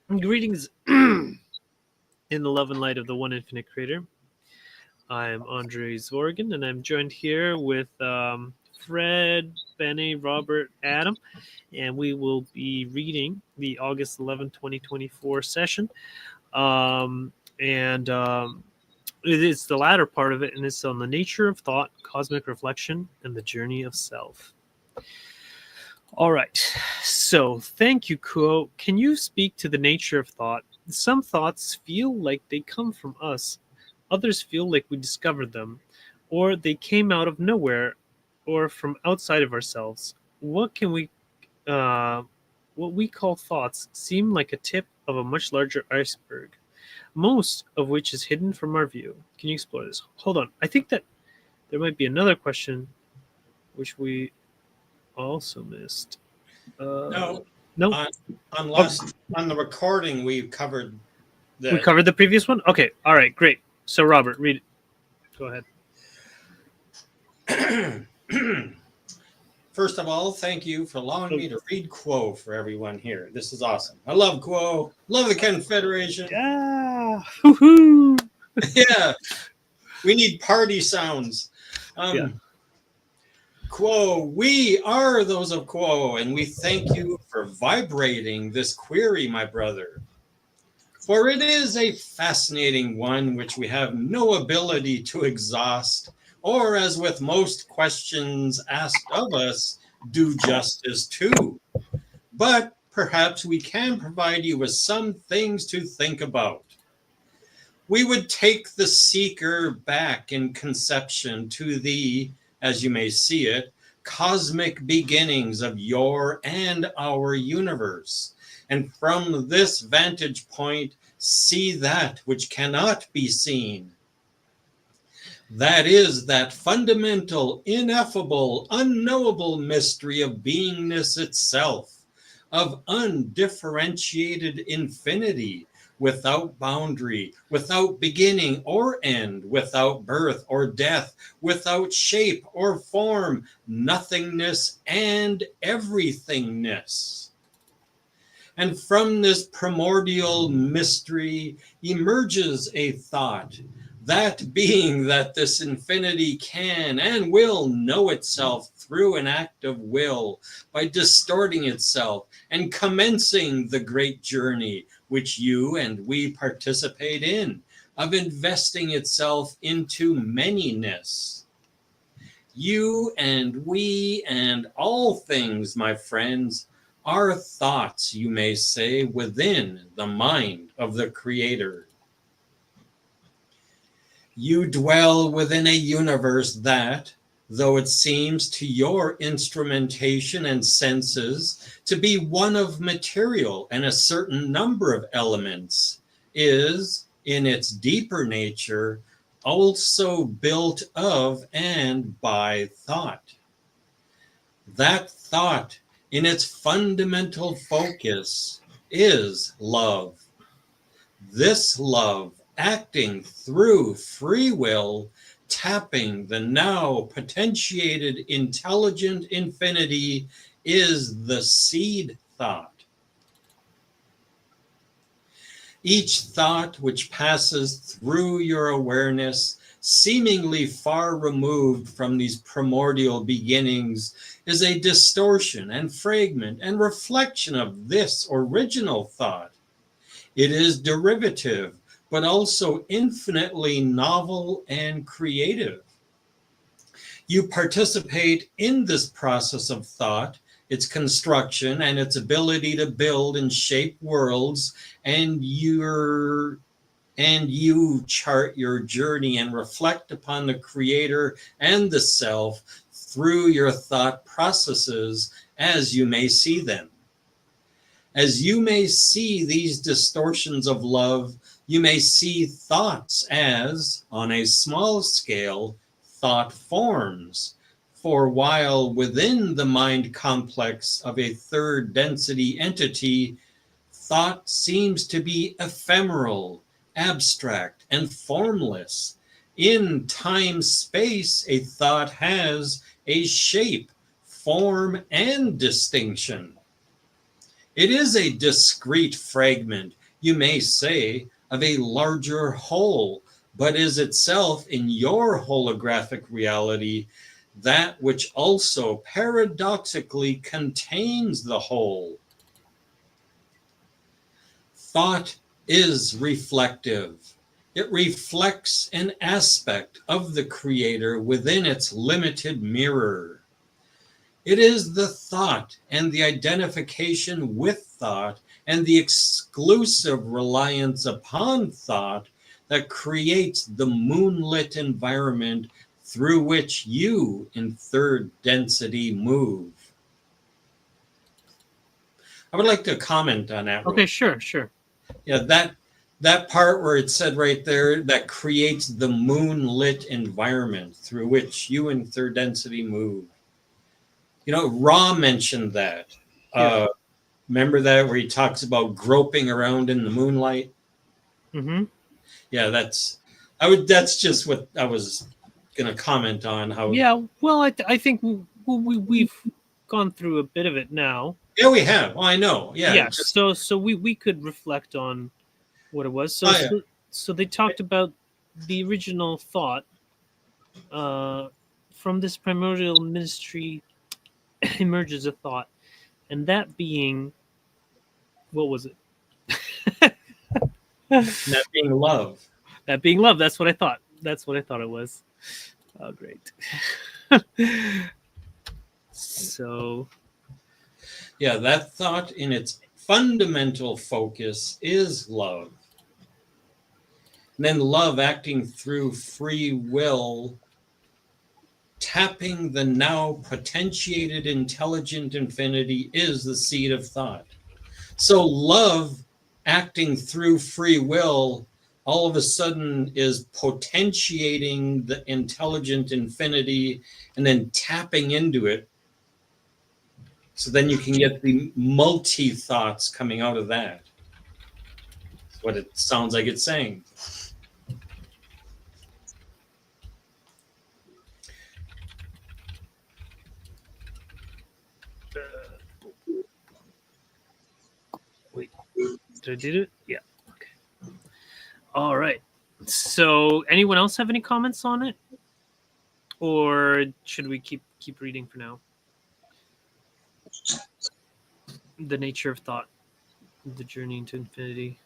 Greetings in the love and light of the one infinite creator. I'm Andre Zorgan, and I'm joined here with Fred, Benny, Robert, Adam, and we will be reading the August 11th, 2024 session. And It's the latter part of it, and it's on the nature of thought, cosmic reflection, and the journey of self. All right. So, thank you, Kuo. Can you speak to the nature of thought? Some thoughts feel like they come from us, others feel like we discovered them, or they came out of nowhere or from outside of ourselves. What can we uh, what we call thoughts seem like a tip of a much larger iceberg, most of which is hidden from our view. Can you explore this? Hold on. I think that there might be another question which we also missed. No, No. on, Oh, unless on the recording we've covered we the. covered the previous one? Okay. All right. Great. So, Robert, read it. Go ahead. First of all, thank you for allowing Oh, me to read Quo for everyone here. This is awesome. I love Quo. Love the Confederation. yeah. Woo-hoo. Yeah, we need party sounds. Yeah. Quo, we are those of Quo, and we thank you for vibrating this query, my brother. For it is a fascinating one which we have no ability to exhaust, or as with most questions asked of us, do justice to. But perhaps we can provide you with some things to think about. We would take the seeker back in conception to the, as you may see it, cosmic beginnings of your and our universe. And from this vantage point, see that which cannot be seen. That is that fundamental, ineffable, unknowable mystery of beingness itself, of undifferentiated infinity, without boundary, without beginning or end, without birth or death, without shape or form, nothingness and everythingness. And from this primordial mystery emerges a thought, that being that this infinity can and will know itself through an act of will by distorting itself and commencing the great journey which you and we participate in, of investing itself into manyness. You and we and all things, my friends, are thoughts, you may say, within the mind of the Creator. You dwell within a universe that, though it seems to your instrumentation and senses to be one of material and a certain number of elements, is, in its deeper nature, also built of and by thought. That thought, in its fundamental focus, is love. This love, acting through free will, tapping the now potentiated intelligent infinity, is the seed thought. Each thought which passes through your awareness, seemingly far removed from these primordial beginnings, is a distortion and fragment and reflection of this original thought. It is derivative, but also infinitely novel and creative. You participate in this process of thought, its construction and its ability to build and shape worlds, and you chart your journey and reflect upon the Creator and the self through your thought processes as you may see them. As you may see these distortions of love, you may see thoughts as, on a small scale, thought forms. For while within the mind complex of a third density entity, thought seems to be ephemeral, abstract, and formless. In time-space, a thought has a shape, form, and distinction. It is a discrete fragment, you may say, of a larger whole, but is itself in your holographic reality that which also paradoxically contains the whole. Thought is reflective. It reflects an aspect of the creator within its limited mirror. It is the thought and the identification with thought and the exclusive reliance upon thought that creates the moonlit environment through which you in third density move. I would like to comment on that. Okay, sure. Yeah, that part where it said right there that creates the moonlit environment through which you in third density move. You know, Ra mentioned that. Yeah. Remember that where he talks about groping around in the moonlight? Mm-hmm. Yeah, that's just what I was gonna comment on. How Yeah, well, I think we've gone through a bit of it now. yeah, we have. Well, I know. Yeah, Yeah, just so we could reflect on what it was. So oh, yeah. so they talked about the original thought uh, from this primordial ministry emerges a thought, and that being, what was it? That being love. That being love. That's what I thought. That's what I thought it was. Oh, great. So Yeah, that thought in its fundamental focus is love. And then love acting through free will, tapping the now potentiated intelligent infinity is the seed of thought. So love acting through free will all of a sudden is potentiating the intelligent infinity and then tapping into it. So then you can get the multi thoughts coming out of that. That's what it sounds like it's saying. wait, did I do it? Yeah. Okay. All right. So anyone else have any comments on it, or should we keep reading for now? The nature of thought, the journey into infinity.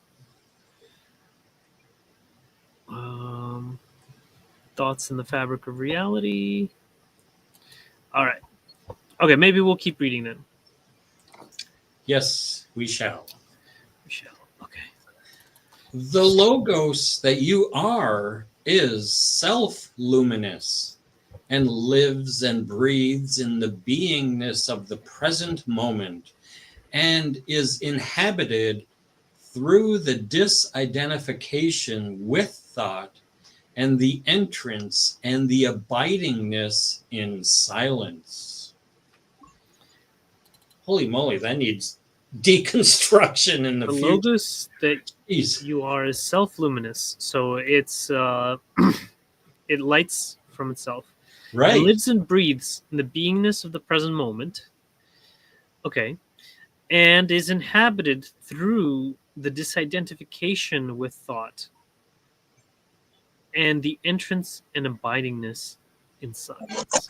Thoughts in the fabric of reality. All right. Okay, maybe we'll keep reading then. Yes, we shall. We shall. Okay. The logos that you are is self-luminous and lives and breathes in the beingness of the present moment and is inhabited through the disidentification with thought and the entrance and the abidingness in silence. Holy moly, that needs deconstruction in the future. Logos that Jeez. you are is self-luminous, so it's it lights from itself. Right. It lives and breathes in the beingness of the present moment. Okay. And is inhabited through the disidentification with thought and the entrance and abidingness in silence.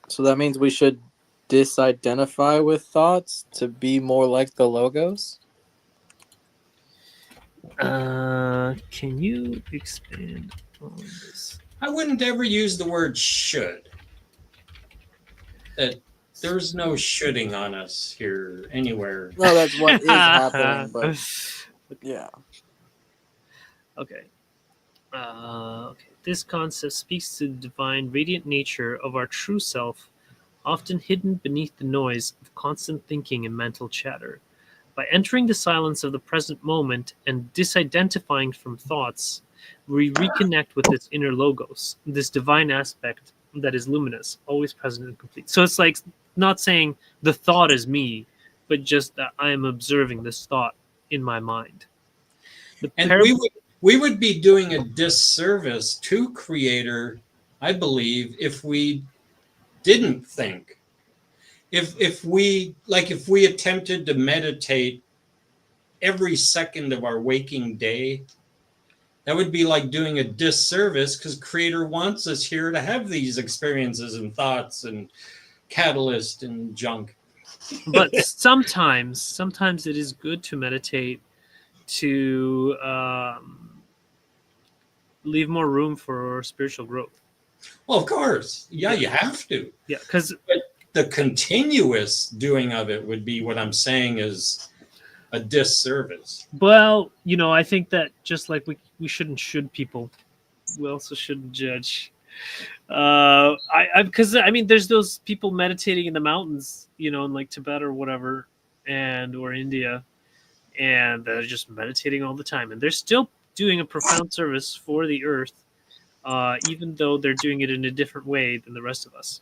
So that means we should disidentify with thoughts to be more like the logos? Can you expand on this? I wouldn't ever use the word should. That there's no shoulding on us here anywhere. No, that's what is happening, but yeah. Okay. Okay. This concept speaks to the divine, radiant nature of our true self, often hidden beneath the noise of constant thinking and mental chatter. By entering the silence of the present moment and disidentifying from thoughts, we reconnect with this inner logos, this divine aspect that is luminous, always present and complete. So it's like not saying the thought is me, but just that I am observing this thought in my mind. And we would be doing a disservice to Creator, I believe, if we didn't think. If we attempted to meditate every second of our waking day, that would be like doing a disservice, because Creator wants us here to have these experiences and thoughts and catalyst and junk. But sometimes it is good to meditate to leave more room for spiritual growth. Well, of course. Yeah, you have to. Yeah, because The continuous doing of it would be what I'm saying is a disservice. well, I think that just like we shouldn't should people, we also shouldn't judge. Because I mean, there's those people meditating in the mountains, in like Tibet or whatever, or India, and they're just meditating all the time, and they're still doing a profound service for the earth, even though they're doing it in a different way than the rest of us.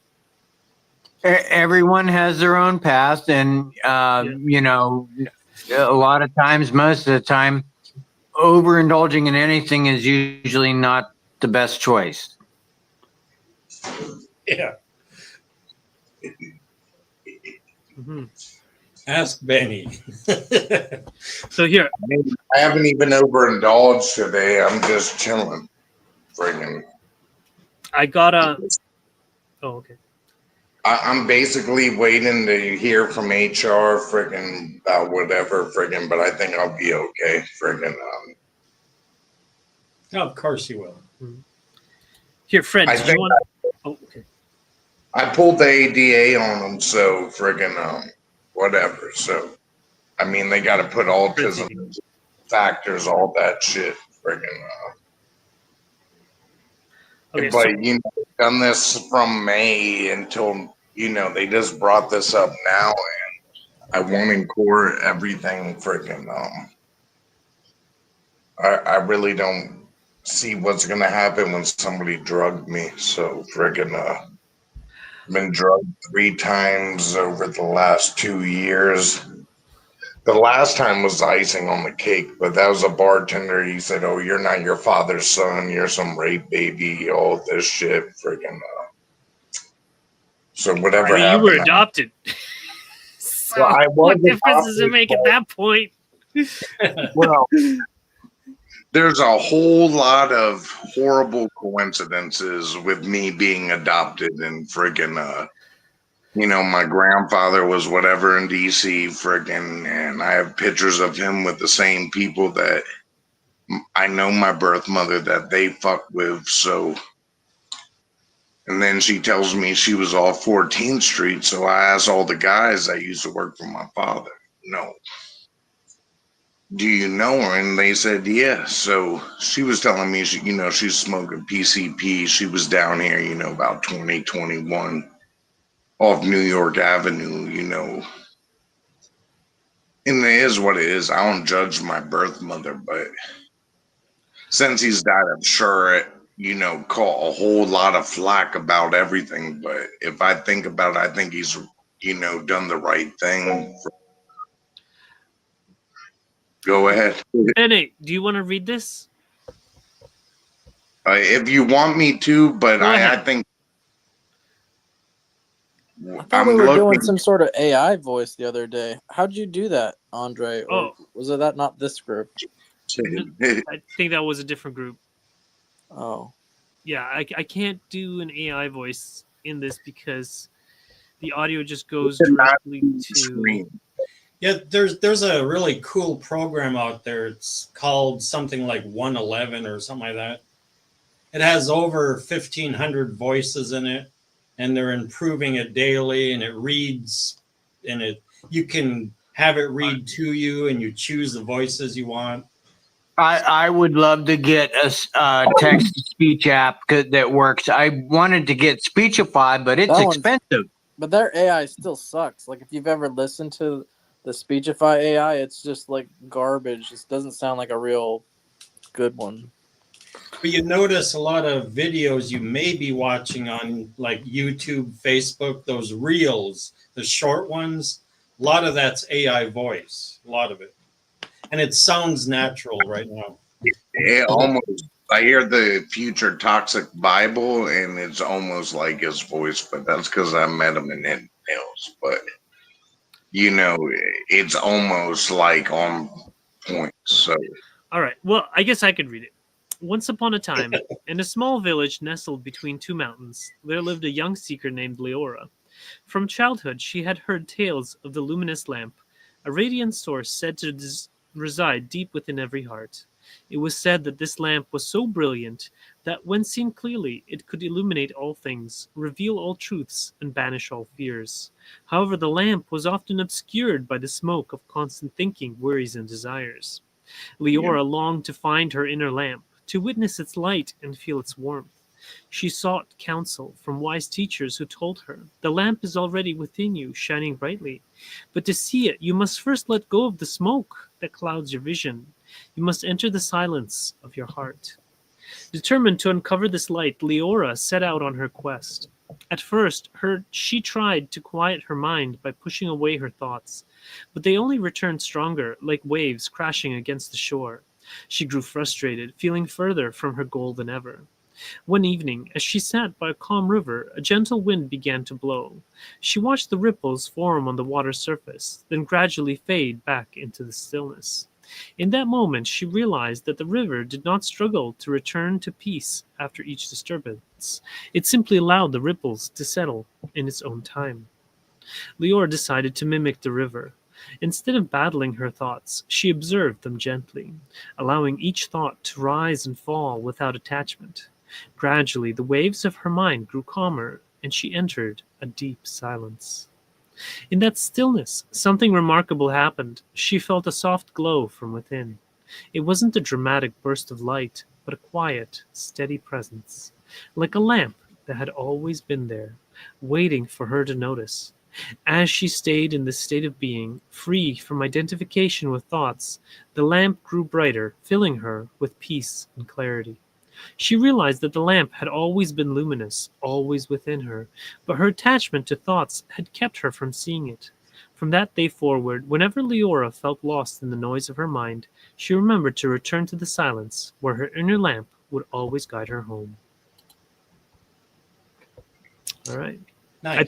Everyone has their own path, and a lot of times, most of the time, overindulging in anything is usually not the best choice. Yeah. Mm-hmm. Ask Benny. So here, I haven't even overindulged today. I'm just chilling. Friggin'. I got a. Oh, okay. I'm basically waiting to hear from HR friggin' about whatever friggin', but I think I'll be okay. Friggin'. Oh, of course you will. Here, Fred, I did you think want? Oh, okay. I pulled the ADA on them, so friggin' whatever. So, I mean, they got to put autism factors, all that shit. Friggin'. Okay, But so, done this from May until they just brought this up now, and I won't in court everything. Friggin'. I really don't see what's gonna happen when somebody drugged me. So friggin' been drugged 3 times over the last 2 years. The last time was icing on the cake, but that was a bartender. He said, "Oh, you're not your father's son. You're some rape baby. All this shit, friggin'." So whatever I mean, you were happened. adopted. So Well, I was what difference does it adopted, make at that point? Well, there's a whole lot of horrible coincidences with me being adopted, and friggin' my grandfather was whatever in DC, friggin', and I have pictures of him with the same people that I know my birth mother that they fucked with. So, and then she tells me she was off 14th Street. So I asked all the guys that used to work for my father, no, do you know her? And they said, yeah. So she was telling me, she's smoking PCP. She was down here, about 2021 off New York Avenue, And it is what it is. I don't judge my birth mother, but since he's died, I'm sure it, caught a whole lot of flack about everything. But if I think about it, I think he's, done the right thing. Go ahead. Benny, do you want to read this? If you want me to, but Go I ahead. think I thought I'm we were doing looking. some sort of AI voice the other day. How'd you do that, Andre? Or Oh. was it that not this group? I think that was a different group. Oh. Yeah, I can't do an AI voice in this because the audio just goes directly to. Yeah, there's a really cool program out there. It's called something like 111 or something like that. It has over 1,500 voices in it, and they're improving it daily. And it reads, and you can have it read to you, and you choose the voices you want. I would love to get a text to speech app that works. I wanted to get Speechify, but it's expensive. But their AI still sucks. Like if you've ever listened to the Speechify AI, it's just like garbage. It doesn't sound like a real good one. But you notice a lot of videos you may be watching on like YouTube, Facebook, those reels, the short ones, a lot of that's AI voice, a lot of it. And it sounds natural right now. It almost, I hear the future toxic Bible, and it's almost like his voice, but that's because I met him in nails. But it's almost like on points. So, All right. Well, I guess I could read it. Once upon a time, in a small village nestled between two mountains, there lived a young seeker named Leora. From childhood, she had heard tales of the luminous lamp, a radiant source said to reside deep within every heart. It was said that this lamp was so brilliant that when seen clearly, it could illuminate all things, reveal all truths, and banish all fears. However, the lamp was often obscured by the smoke of constant thinking, worries, and desires. Leora longed to find her inner lamp, to witness its light and feel its warmth. She sought counsel from wise teachers who told her, "The lamp is already within you, shining brightly. But to see it, you must first let go of the smoke that clouds your vision. You must enter the silence of your heart." Determined to uncover this light, Leora set out on her quest. At first, she tried to quiet her mind by pushing away her thoughts, but they only returned stronger, like waves crashing against the shore. She grew frustrated, feeling further from her goal than ever. One evening, as she sat by a calm river, a gentle wind began to blow. She watched the ripples form on the water's surface, then gradually fade back into the stillness. In that moment, she realized that the river did not struggle to return to peace after each disturbance. It simply allowed the ripples to settle in its own time. Leora decided to mimic the river. Instead of battling her thoughts, she observed them gently, allowing each thought to rise and fall without attachment. Gradually, the waves of her mind grew calmer, and she entered a deep silence. In that stillness, something remarkable happened. She felt a soft glow from within. It wasn't a dramatic burst of light, but a quiet, steady presence, like a lamp that had always been there, waiting for her to notice. As she stayed in this state of being, free from identification with thoughts, the lamp grew brighter, filling her with peace and clarity. She realized that the lamp had always been luminous, always within her, but her attachment to thoughts had kept her from seeing it. From that day forward, whenever Leora felt lost in the noise of her mind, she remembered to return to the silence where her inner lamp would always guide her home. All right. Nice.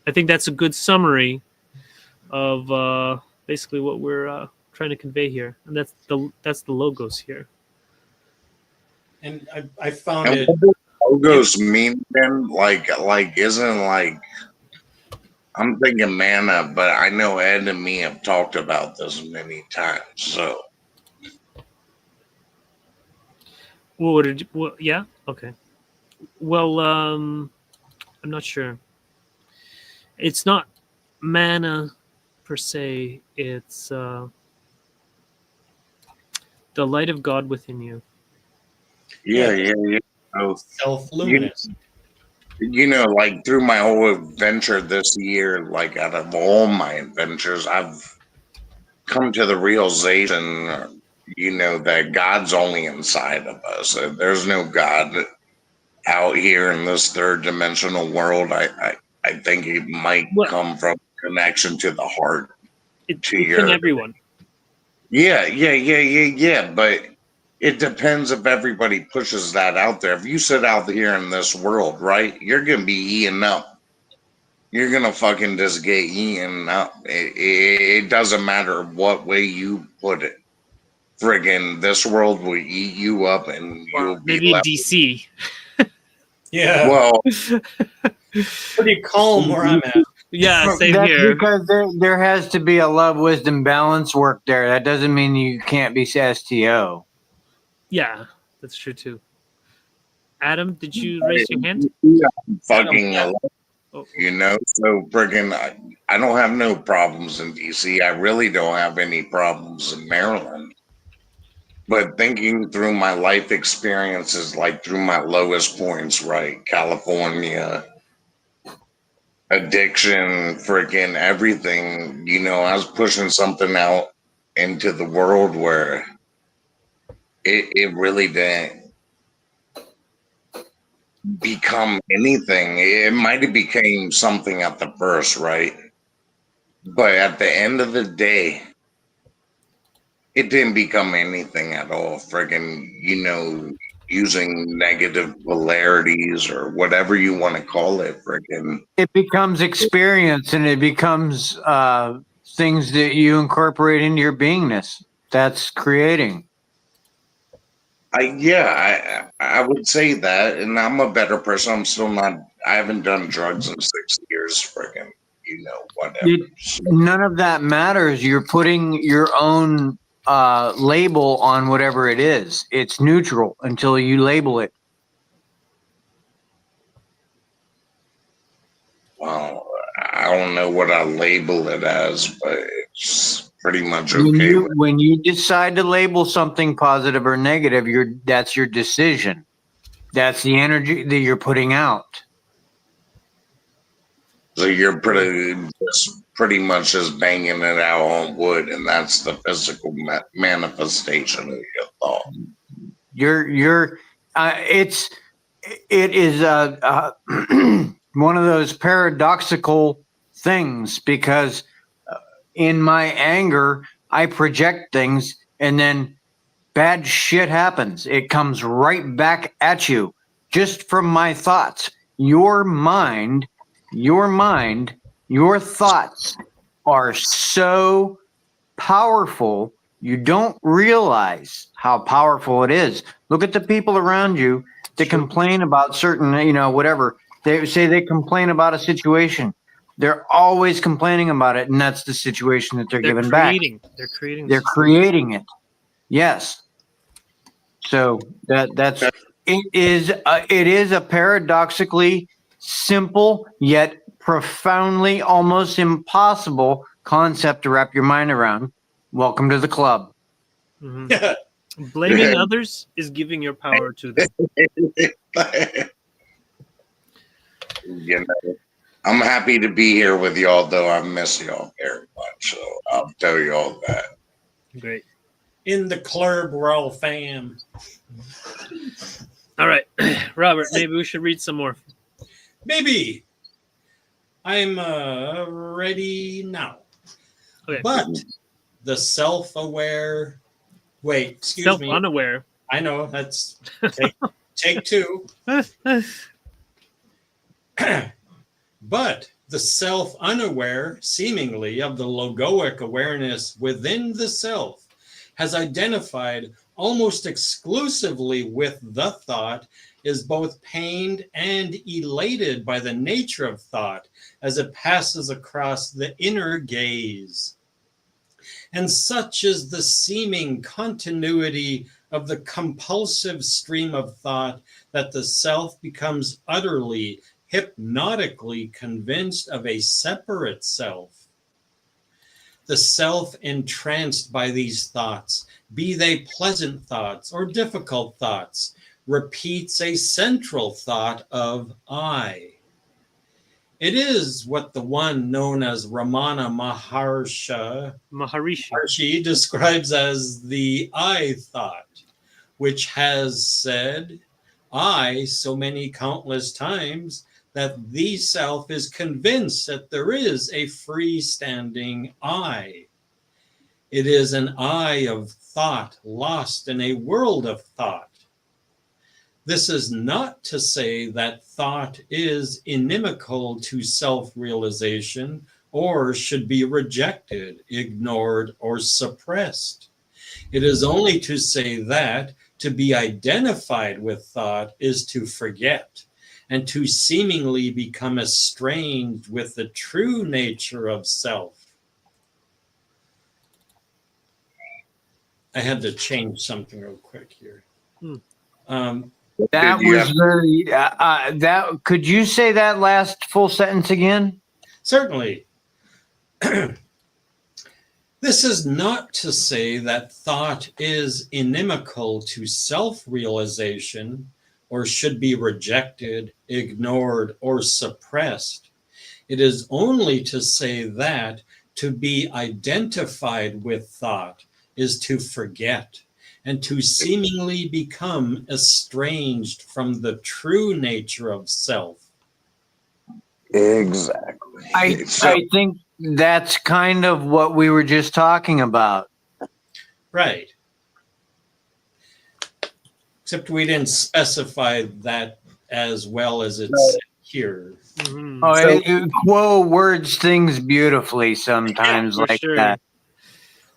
I think that's a good summary of basically what we're trying to convey here, and that's the logos here. And I found and it. what does logos mean then? Like isn't like I'm thinking mana, but I know Ed and me have talked about this many times. So Yeah, okay. Well, I'm not sure. It's not mana per se. It's the light of God within you. yeah. So, Self-luminous. like through my whole adventure this year, like out of all my adventures, I've come to the realization, that God's only inside of us. There's no God out here in this third dimensional world. I think it might Well, come from connection to the heart. it's To within your everyone. yeah. But it depends if everybody pushes that out there. If you sit out here in this world, right, you're gonna be eaten up. You're gonna fucking just get eaten up. It doesn't matter what way you put it. Friggin' this world will eat you up, and you'll be Maybe in left. DC. Yeah. Well, Pretty calm where I'm at. Yeah, same That's here. because there has to be a love, wisdom, balance work there. That doesn't mean you can't be STO. Yeah, that's true too. Adam, did you raise your hand? fucking, Oh, so friggin', I don't have no problems in DC. I really don't have any problems in Maryland. But thinking through my life experiences, like through my lowest points, right? California, addiction, freaking everything, I was pushing something out into the world where it really didn't become anything. It might have became something at the first, right? But at the end of the day, it didn't become anything at all. Friggin', using negative polarities or whatever you want to call it. Friggin'. It becomes experience, and it becomes things that you incorporate into your beingness. That's creating. I would say that, and I'm a better person. I'm still not. I haven't done drugs in 6 years. Friggin', whatever. None of that matters. You're putting your own label on whatever it is. It's neutral until you label it. Well, I don't know what I label it as, but it's pretty much okay. When you decide to label something positive or negative, that's your decision. That's the energy that you're putting out. So you're pretty much just banging it out on wood, and that's the physical manifestation of your thought. It is one of those paradoxical things, because in my anger, I project things, and then bad shit happens. It comes right back at you just from my thoughts. Your mind, your thoughts are so powerful. You don't realize how powerful it is. Look at the people around you that complain about certain, whatever. They say they complain about a situation. They're always complaining about it, and that's the situation that they're giving back. They're creating it. Yes. So it is a paradoxically simple yet profoundly almost impossible concept to wrap your mind around. Welcome to the club. Mm-hmm. Blaming others is giving your power to them. I'm happy to be here with y'all, though I miss y'all very much. So I'll tell you all that. Great. In the club, we're all fam. All right, Robert, maybe we should read some more. Maybe. I'm ready now. Okay. But the self-aware... Wait, excuse me. Self-unaware. I know, that's... Take two. But the self-unaware, seemingly, of the logoic awareness within the self has identified almost exclusively with the thought, is both pained and elated by the nature of thought as it passes across the inner gaze. And such is the seeming continuity of the compulsive stream of thought that the self becomes utterly, hypnotically convinced of a separate self. The self, entranced by these thoughts, be they pleasant thoughts or difficult thoughts, repeats a central thought of I. It is what the one known as Ramana Maharishi describes as the I thought, which has said I so many countless times that the self is convinced that there is a freestanding I. It is an I of thought lost in a world of thought. This is not to say that thought is inimical to self-realization or should be rejected, ignored, or suppressed. It is only to say that to be identified with thought is to forget, and to seemingly become estranged with the true nature of self. I had to change something real quick here. That was very. Could you say that last full sentence again? Certainly. This is not to say that thought is inimical to self-realization or should be rejected, ignored, or suppressed. It is only to say that to be identified with thought is to forget and to seemingly become estranged from the true nature of self. Exactly. I think that's kind of what we were just talking about. Right. Except we didn't specify that as well as it's here. Mm-hmm. Oh, Quo words things beautifully sometimes like that.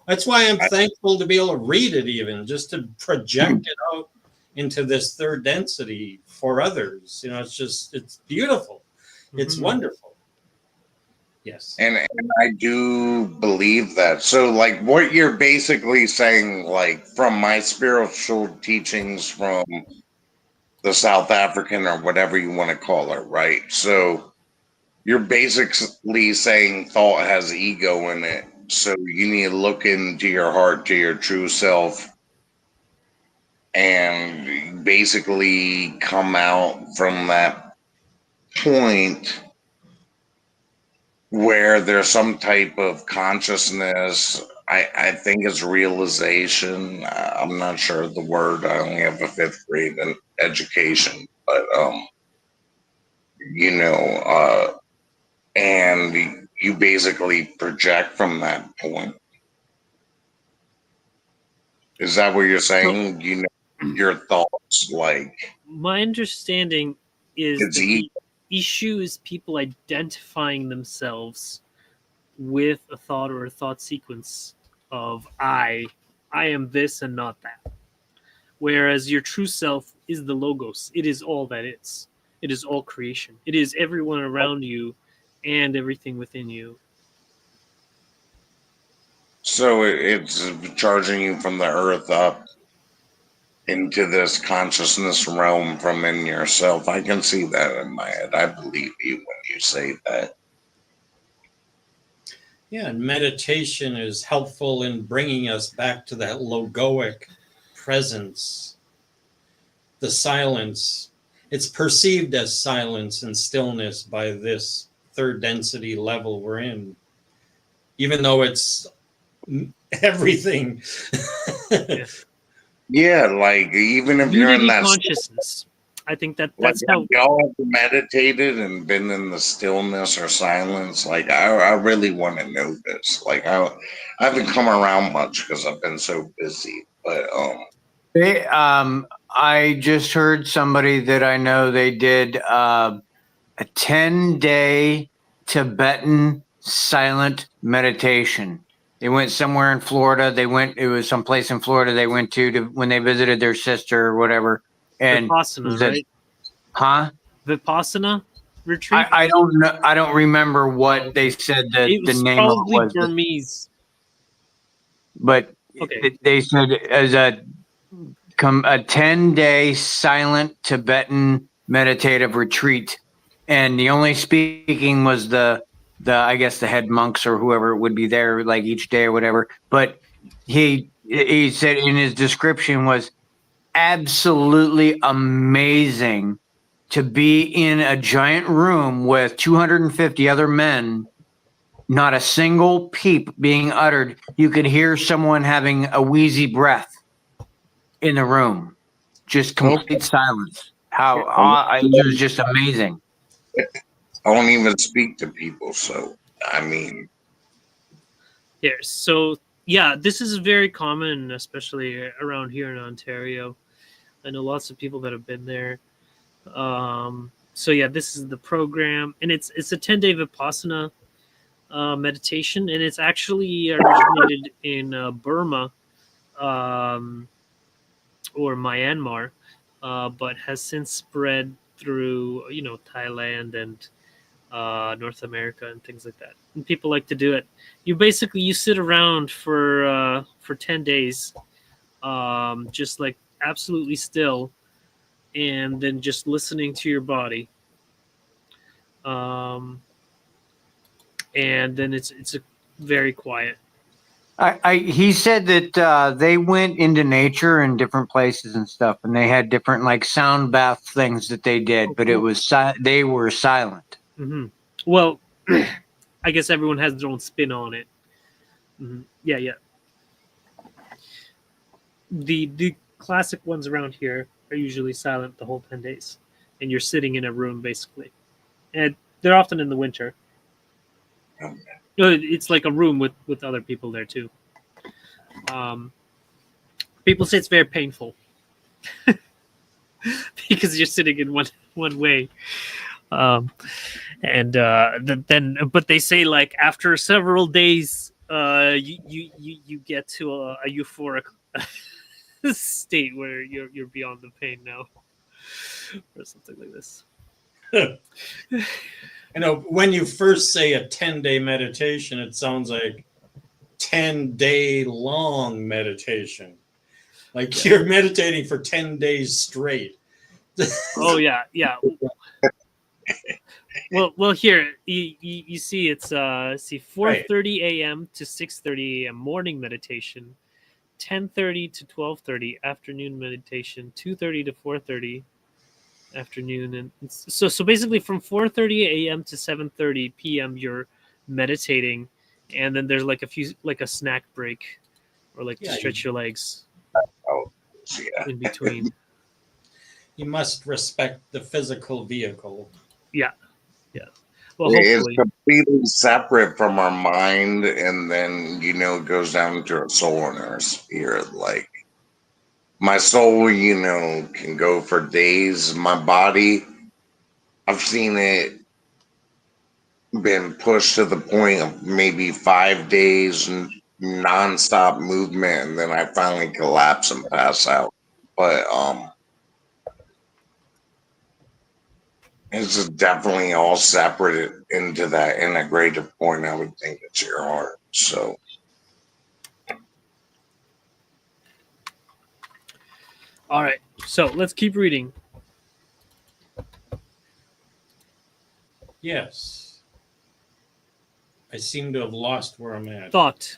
That's why I'm thankful to be able to read it, even just to project it out into this third density for others. It's beautiful. It's wonderful. Yes. And I do believe that. So, like, what you're basically saying, like, from my spiritual teachings from the South African or whatever you want to call it, right? So, you're basically saying thought has ego in it. So, you need to look into your heart, to your true self, and basically come out from that point where there's some type of consciousness. I think it's realization. I'm not sure of the word. I only have a fifth grade education, but and you basically project from that point. Is that what you're saying? Your thoughts, like, my understanding is it's that the issue is people identifying themselves with a thought or a thought sequence of I am this and not that. Whereas your true self is the logos. It is all that is. It is all creation. It is everyone around you and everything within you. So it's charging you from the earth up into this consciousness realm from in yourself. I can see that in my head. I believe you when you say that. Yeah, and meditation is helpful in bringing us back to that logoic presence, the silence. It's perceived as silence and stillness by this third density level we're in, even though it's everything. Yeah, like even if you're in Unity that consciousness. I think that's like, how y'all meditated and been in the stillness or silence. Like I really want to know this. Like I haven't come around much because I've been so busy. But I just heard somebody that I know, they did a 10-day Tibetan silent meditation. They went somewhere in Florida. It was someplace in Florida they went to when they visited their sister or whatever. And Vipassana, right? Huh? Vipassana retreat? I don't know. I don't remember what they said that It the was name of it probably was. Burmese. But Okay. they said as a 10-day silent Tibetan meditative retreat, and the only speaking was the I guess the head monks or whoever would be there like each day or whatever. But he said in his description was absolutely amazing to be in a giant room with 250 other men, not a single peep being uttered. You could hear someone having a wheezy breath in the room, just complete silence. It was just amazing. I don't even speak to people, so I mean, Yeah. So yeah, this is very common, especially around here in Ontario. I know lots of people that have been there. So yeah, this is the program, and it's a 10-day Vipassana meditation, and it's actually originated in Burma or Myanmar, but has since spread through Thailand and North America and things like that. And people like to do it. You sit around for 10 days, just like absolutely still, and then just listening to your body. And then it's a very quiet. He said that they went into nature in different places and stuff, and they had different like sound bath things that they did, but it was they were silent. Mm-hmm. Well, I guess everyone has their own spin on it. Mm-hmm. Yeah. The classic ones around here are usually silent the whole 10 days, and you're sitting in a room basically, and they're often in the winter. It's like a room with other people there too. People say it's very painful because you're sitting in one way. But they say like after several days you get to a euphoric state where you're beyond the pain now, or something like this. You know, when you first say a 10-day meditation, it sounds like 10-day long meditation. Like you're meditating for 10 days straight. Oh yeah. Well, here you see it's see 4:30 a.m. to 6:30 a.m. morning meditation, 10:30 to 12:30 afternoon meditation, 2:30 to 4:30 afternoon, and so basically from 4:30 a.m. to 7:30 p.m. you're meditating, and then there's like a snack break, or like to stretch your legs Oh, yeah. in between. You must respect the physical vehicle. Yeah. Well, It's hopefully. completely separate from our mind, and then it goes down to our soul and our spirit. Like my soul, can go for days. My body, I've seen it been pushed to the point of maybe 5 days nonstop movement, and then I finally collapse and pass out. But it's just definitely all separate into that integrative point. I would think it's your heart. So All right. So let's keep reading. Yes. I seem to have lost where I'm at. Thought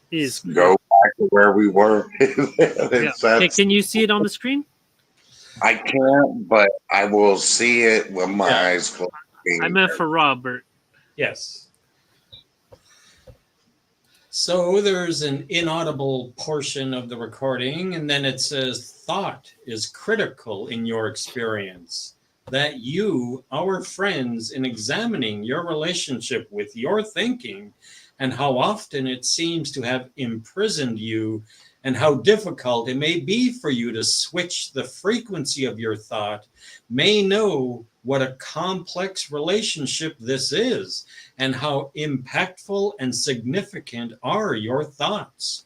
is go back to where we were. Yeah. Okay, can you see it on the screen? I can't, but I will see it with my Yeah. eyes closed. I meant for Robert. Yes. So there's an inaudible portion of the recording, and then it says thought is critical in your experience. That you, our friends, in examining your relationship with your thinking and how often it seems to have imprisoned you, and how difficult it may be for you to switch the frequency of your thought, may know what a complex relationship this is, and how impactful and significant are your thoughts.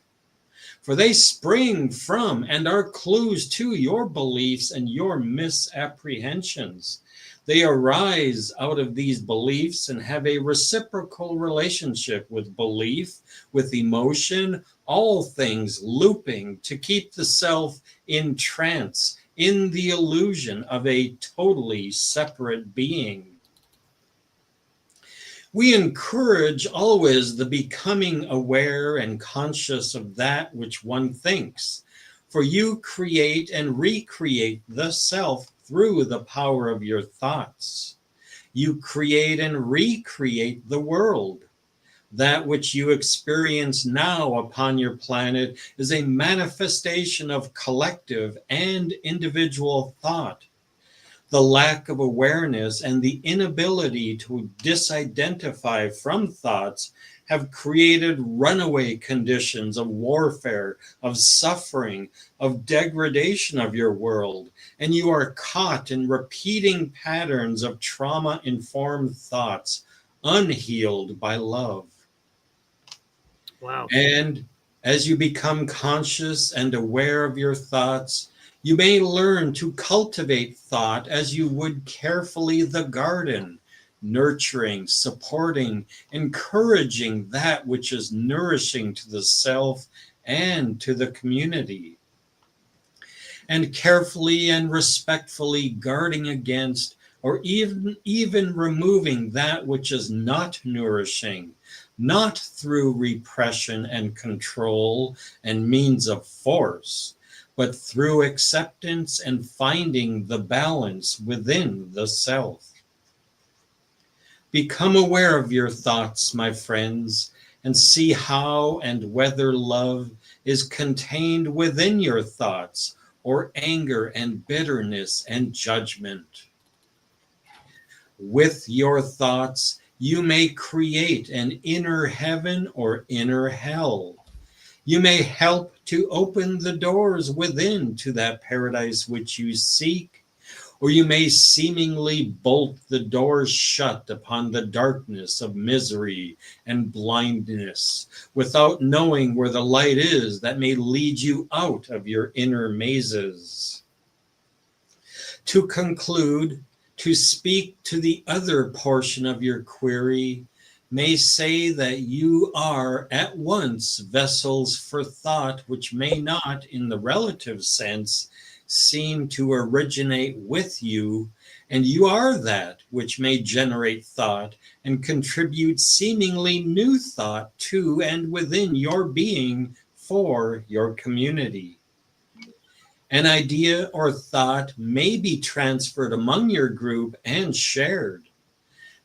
For they spring from and are clues to your beliefs and your misapprehensions. They arise out of these beliefs and have a reciprocal relationship with belief, with emotion, all things looping to keep the self in trance, in the illusion of a totally separate being. We encourage always the becoming aware and conscious of that which one thinks, for you create and recreate the self through the power of your thoughts. You create and recreate the world. That which you experience now upon your planet is a manifestation of collective and individual thought. The lack of awareness and the inability to disidentify from thoughts have created runaway conditions of warfare, of suffering, of degradation of your world, and you are caught in repeating patterns of trauma-informed thoughts, unhealed by love. Wow. And as you become conscious and aware of your thoughts, you may learn to cultivate thought as you would carefully the garden, nurturing, supporting, encouraging that which is nourishing to the self and to the community. And carefully and respectfully guarding against or even removing that which is not nourishing, not through repression and control and means of force, but through acceptance and finding the balance within the self. Become aware of your thoughts, my friends, and see how and whether love is contained within your thoughts, or anger and bitterness and judgment. With your thoughts, you may create an inner heaven or inner hell. You may help to open the doors within to that paradise which you seek, or you may seemingly bolt the doors shut upon the darkness of misery and blindness without knowing where the light is that may lead you out of your inner mazes. To conclude, to speak to the other portion of your query, may say that you are at once vessels for thought which may not, in the relative sense, seem to originate with you, and you are that which may generate thought and contribute seemingly new thought to and within your being for your community. An idea or thought may be transferred among your group and shared,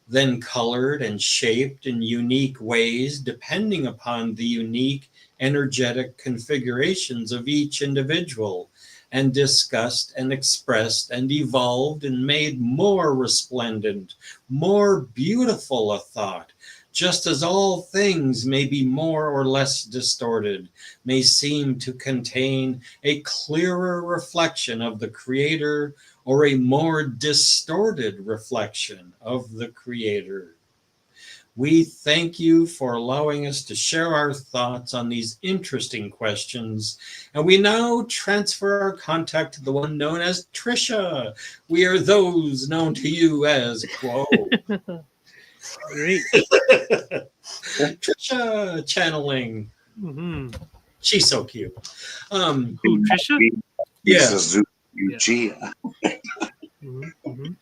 then colored and shaped in unique ways depending upon the unique energetic configurations of each individual, and discussed and expressed and evolved and made more resplendent, more beautiful a thought, just as all things may be more or less distorted, may seem to contain a clearer reflection of the Creator or a more distorted reflection of the Creator. We thank you for allowing us to share our thoughts on these interesting questions. And we now transfer our contact to the one known as Trisha. We are those known to you as Quo. Great. Trisha channeling. Hmm. She's so cute. Who, Trisha? Yeah. Mm-hmm.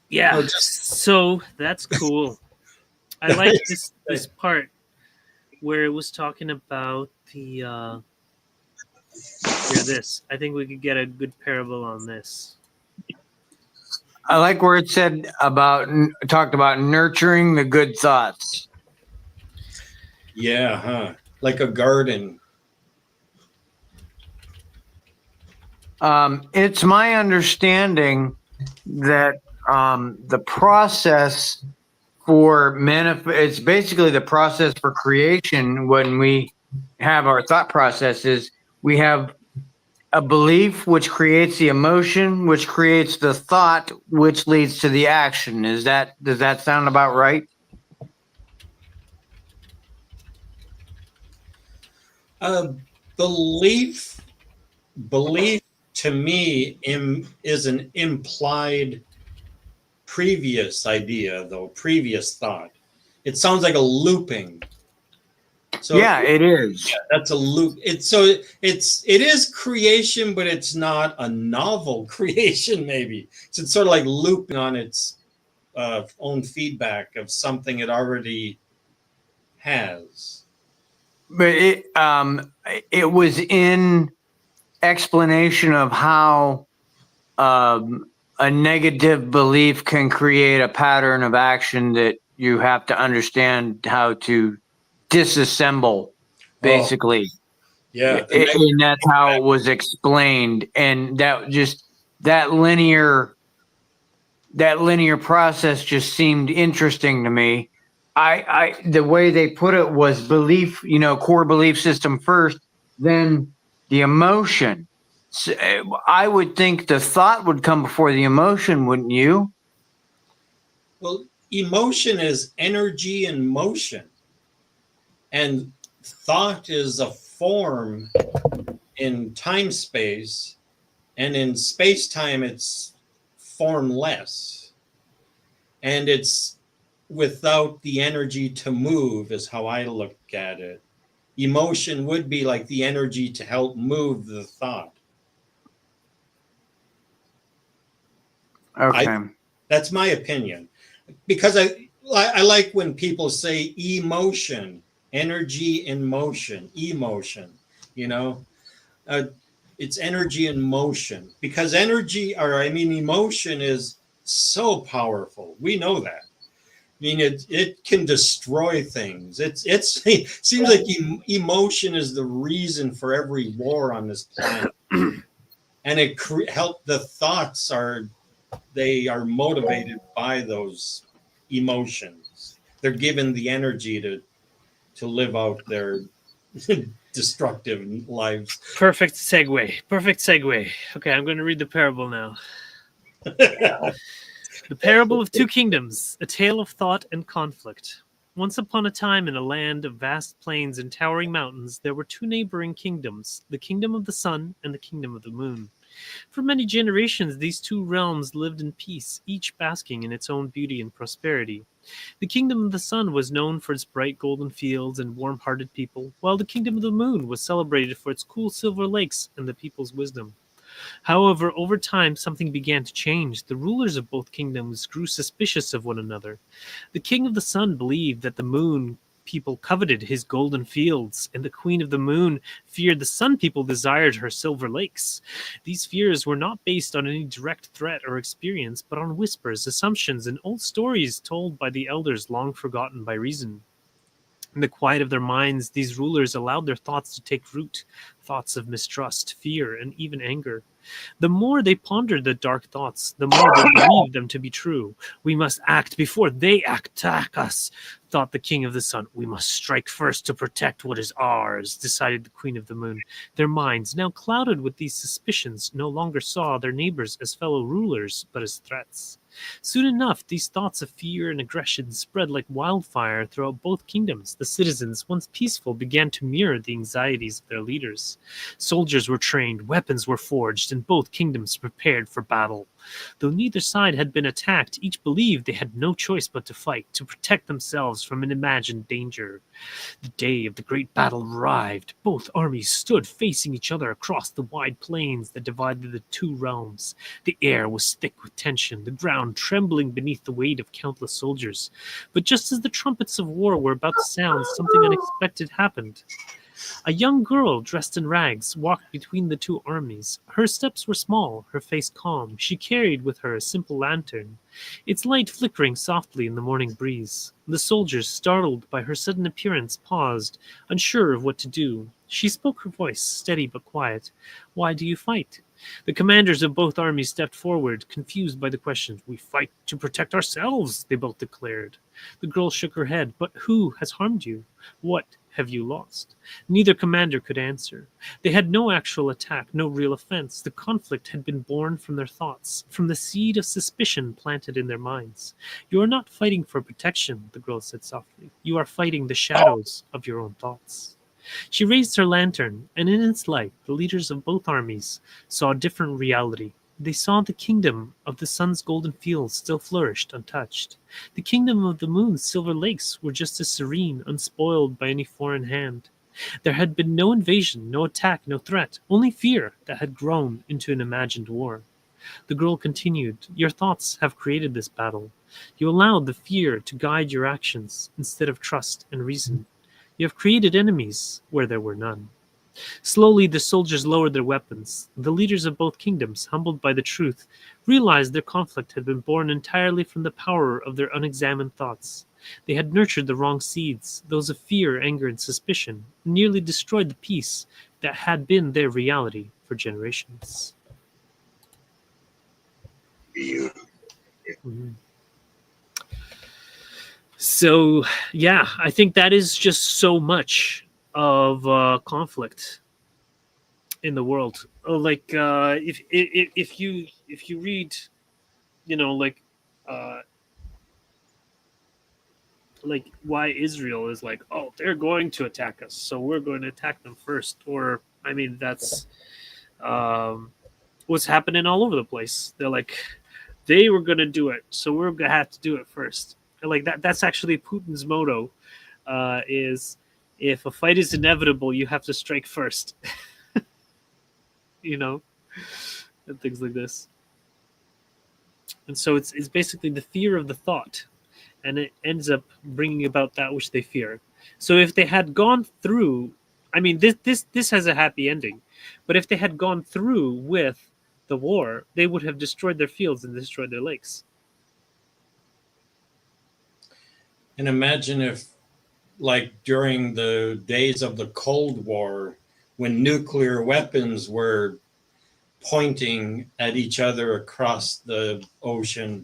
Yeah. Oh, So that's cool. I like this part where it was talking about the hear this. I think we could get a good parable on this. I like where it said about talked about nurturing the good thoughts. Yeah, huh? Like a garden. It's my understanding that the process for it's basically the process for creation. When we have our thought processes, we have a belief which creates the emotion, which creates the thought, which leads to the action. Does that sound about right? Belief to me is an implied previous idea, though, previous thought. It sounds like a looping. So yeah, it is. Yeah, that's a loop. It is creation, but it's not a novel creation. Maybe so it's sort of like looping on its own feedback of something it already has. But it was in explanation of how a negative belief can create a pattern of action that you have to understand how to disassemble, basically. Yeah, And that's how it was explained. And that linear process just seemed interesting to me. The way they put it was belief, core belief system first, then the emotion. So I would think the thought would come before the emotion, wouldn't you? Well, emotion is energy in motion, and thought is a form in time space, and in space time it's formless, and it's without the energy to move is how I look at it. Emotion would be like the energy to help move the thought. Okay. That's my opinion, because I like when people say emotion, energy in motion, emotion. It's energy in motion, because emotion is so powerful. We know that. I mean, it can destroy things. It seems like emotion is the reason for every war on this planet, and it help the thoughts they are motivated by those emotions. They're given the energy to live out their destructive lives. Perfect segue. Perfect segue. Okay, I'm going to read the parable now. The Parable of Two Kingdoms, a tale of thought and conflict. Once upon a time, in a land of vast plains and towering mountains, there were two neighboring kingdoms, the kingdom of the sun and the kingdom of the moon. For many generations, these two realms lived in peace, each basking in its own beauty and prosperity. The kingdom of the sun was known for its bright golden fields and warm-hearted people, while the kingdom of the moon was celebrated for its cool silver lakes and the people's wisdom. However, over time, something began to change. The rulers of both kingdoms grew suspicious of one another. The king of the sun believed that the moon people coveted his golden fields, and the queen of the moon feared the sun people desired her silver lakes. These fears were not based on any direct threat or experience, but on whispers, assumptions, and old stories told by the elders long forgotten by reason. In the quiet of their minds, these rulers allowed their thoughts to take root, thoughts of mistrust, fear, and even anger. The more they pondered the dark thoughts, the more they believed them to be true. We must act before they attack us, thought the king of the sun. We must strike first to protect what is ours, decided the queen of the moon. Their minds, now clouded with these suspicions, no longer saw their neighbors as fellow rulers, but as threats. Soon enough, these thoughts of fear and aggression spread like wildfire throughout both kingdoms. The citizens, once peaceful, began to mirror the anxieties of their leaders. Soldiers were trained, weapons were forged, and both kingdoms prepared for battle. Though neither side had been attacked, each believed they had no choice but to fight, to protect themselves from an imagined danger. The day of the great battle arrived. Both armies stood facing each other across the wide plains that divided the two realms. The air was thick with tension, the ground trembling beneath the weight of countless soldiers. But just as the trumpets of war were about to sound, something unexpected happened. A young girl dressed in rags walked between the two armies. Her steps were small, her face calm. She carried with her a simple lantern, its light flickering softly in the morning breeze. The soldiers, startled by her sudden appearance, paused, unsure of what to do. She spoke, her voice steady but quiet. "Why do you fight?" The commanders of both armies stepped forward, confused by the question. "We fight to protect ourselves," they both declared. The girl shook her head. "But who has harmed you? What have you lost?" Neither commander could answer. They had no actual attack, no real offense. The conflict had been born from their thoughts, from the seed of suspicion planted in their minds. "You are not fighting for protection," the girl said softly. "You are fighting the shadows of your own thoughts." She raised her lantern, and in its light, the leaders of both armies saw a different reality. They saw the kingdom of the sun's golden fields still flourished untouched. The kingdom of the moon's silver lakes were just as serene, unspoiled by any foreign hand. There had been no invasion, no attack, no threat, only fear that had grown into an imagined war. The girl continued, "Your thoughts have created this battle. You allowed the fear to guide your actions instead of trust and reason. You have created enemies where there were none." Slowly, the soldiers lowered their weapons. The leaders of both kingdoms, humbled by the truth, realized their conflict had been born entirely from the power of their unexamined thoughts. They had nurtured the wrong seeds, those of fear, anger, and suspicion, and nearly destroyed the peace that had been their reality for generations. Beautiful. Mhm. So, yeah, I think that is just so much of conflict in the world. If you read, you know, uh, like why Israel is like, oh, they're going to attack us, so we're going to attack them first. Or, I mean, that's um, what's happening all over the place. They're like, they were going to do it, so we're going to have to do it first. And like that. That's actually Putin's motto. Is if a fight is inevitable, you have to strike first. You know, and things like this. And so it's basically the fear of the thought, and it ends up bringing about that which they fear. So if they had gone through, I mean, this has a happy ending, but if they had gone through with the war, they would have destroyed their fields and destroyed their lakes. And imagine if, like during the days of the Cold War, when nuclear weapons were pointing at each other across the ocean.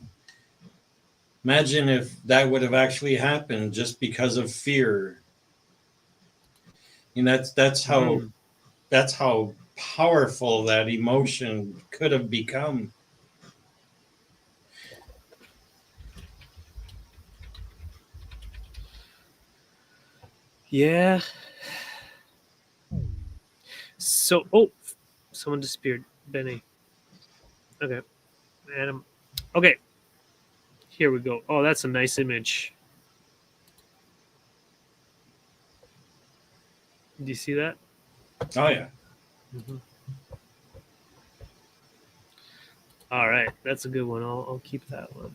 Imagine if that would have actually happened just because of fear. mean, that's how powerful that emotion could have become. Yeah. So, someone disappeared. Benny. Okay. Adam. Okay. Here we go. Oh, that's a nice image. Do you see that? Oh yeah. Mm-hmm. All right. That's a good one. I'll keep that one.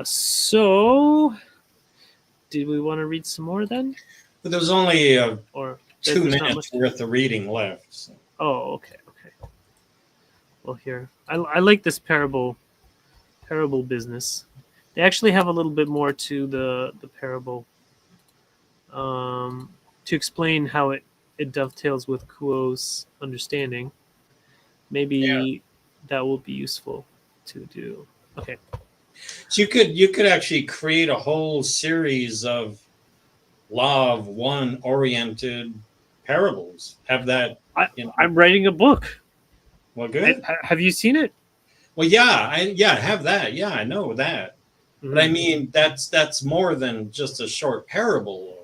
So, did we want to read some more then? But there was only Or 2 there's not minutes much? worth of reading left. So. Oh, okay. Well, here. I like this parable business. They actually have a little bit more to the parable to explain how it dovetails with Kuo's understanding. Yeah. Maybe that will be useful to do. Okay. So you could actually create a whole series of law of one oriented parables. Have that, I'm writing a book. well, good. Have you seen it? Well, yeah, have that. Yeah, I know that. But I Mhm. mean, that's more than just a short parable.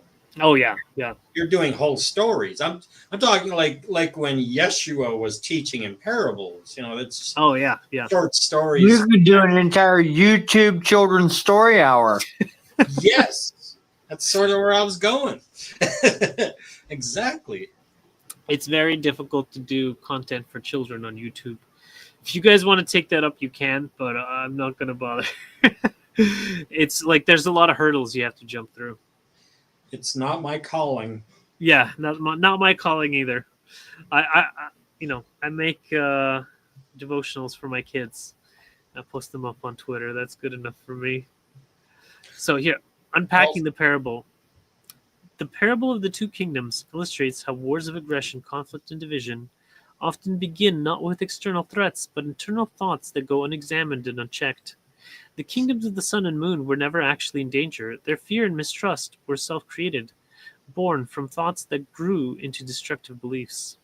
Oh yeah, yeah. You're doing whole stories. I'm talking like when Yeshua was teaching in parables. It's Oh yeah, yeah. short stories. You could do an entire YouTube children's story hour. Yes, that's sort of where I was going. Exactly. It's very difficult to do content for children on YouTube. If you guys want to take that up, you can, but I'm not going to bother. It's like there's a lot of hurdles you have to jump through. It's not my calling. Yeah, not my calling either. I make devotionals for my kids. I post them up on Twitter. That's good enough for me. So here, unpacking the parable. The parable of the two kingdoms illustrates how wars of aggression, conflict, and division often begin not with external threats, but internal thoughts that go unexamined and unchecked. The kingdoms of the sun and moon were never actually in danger. Their fear and mistrust were self-created, born from thoughts that grew into destructive beliefs.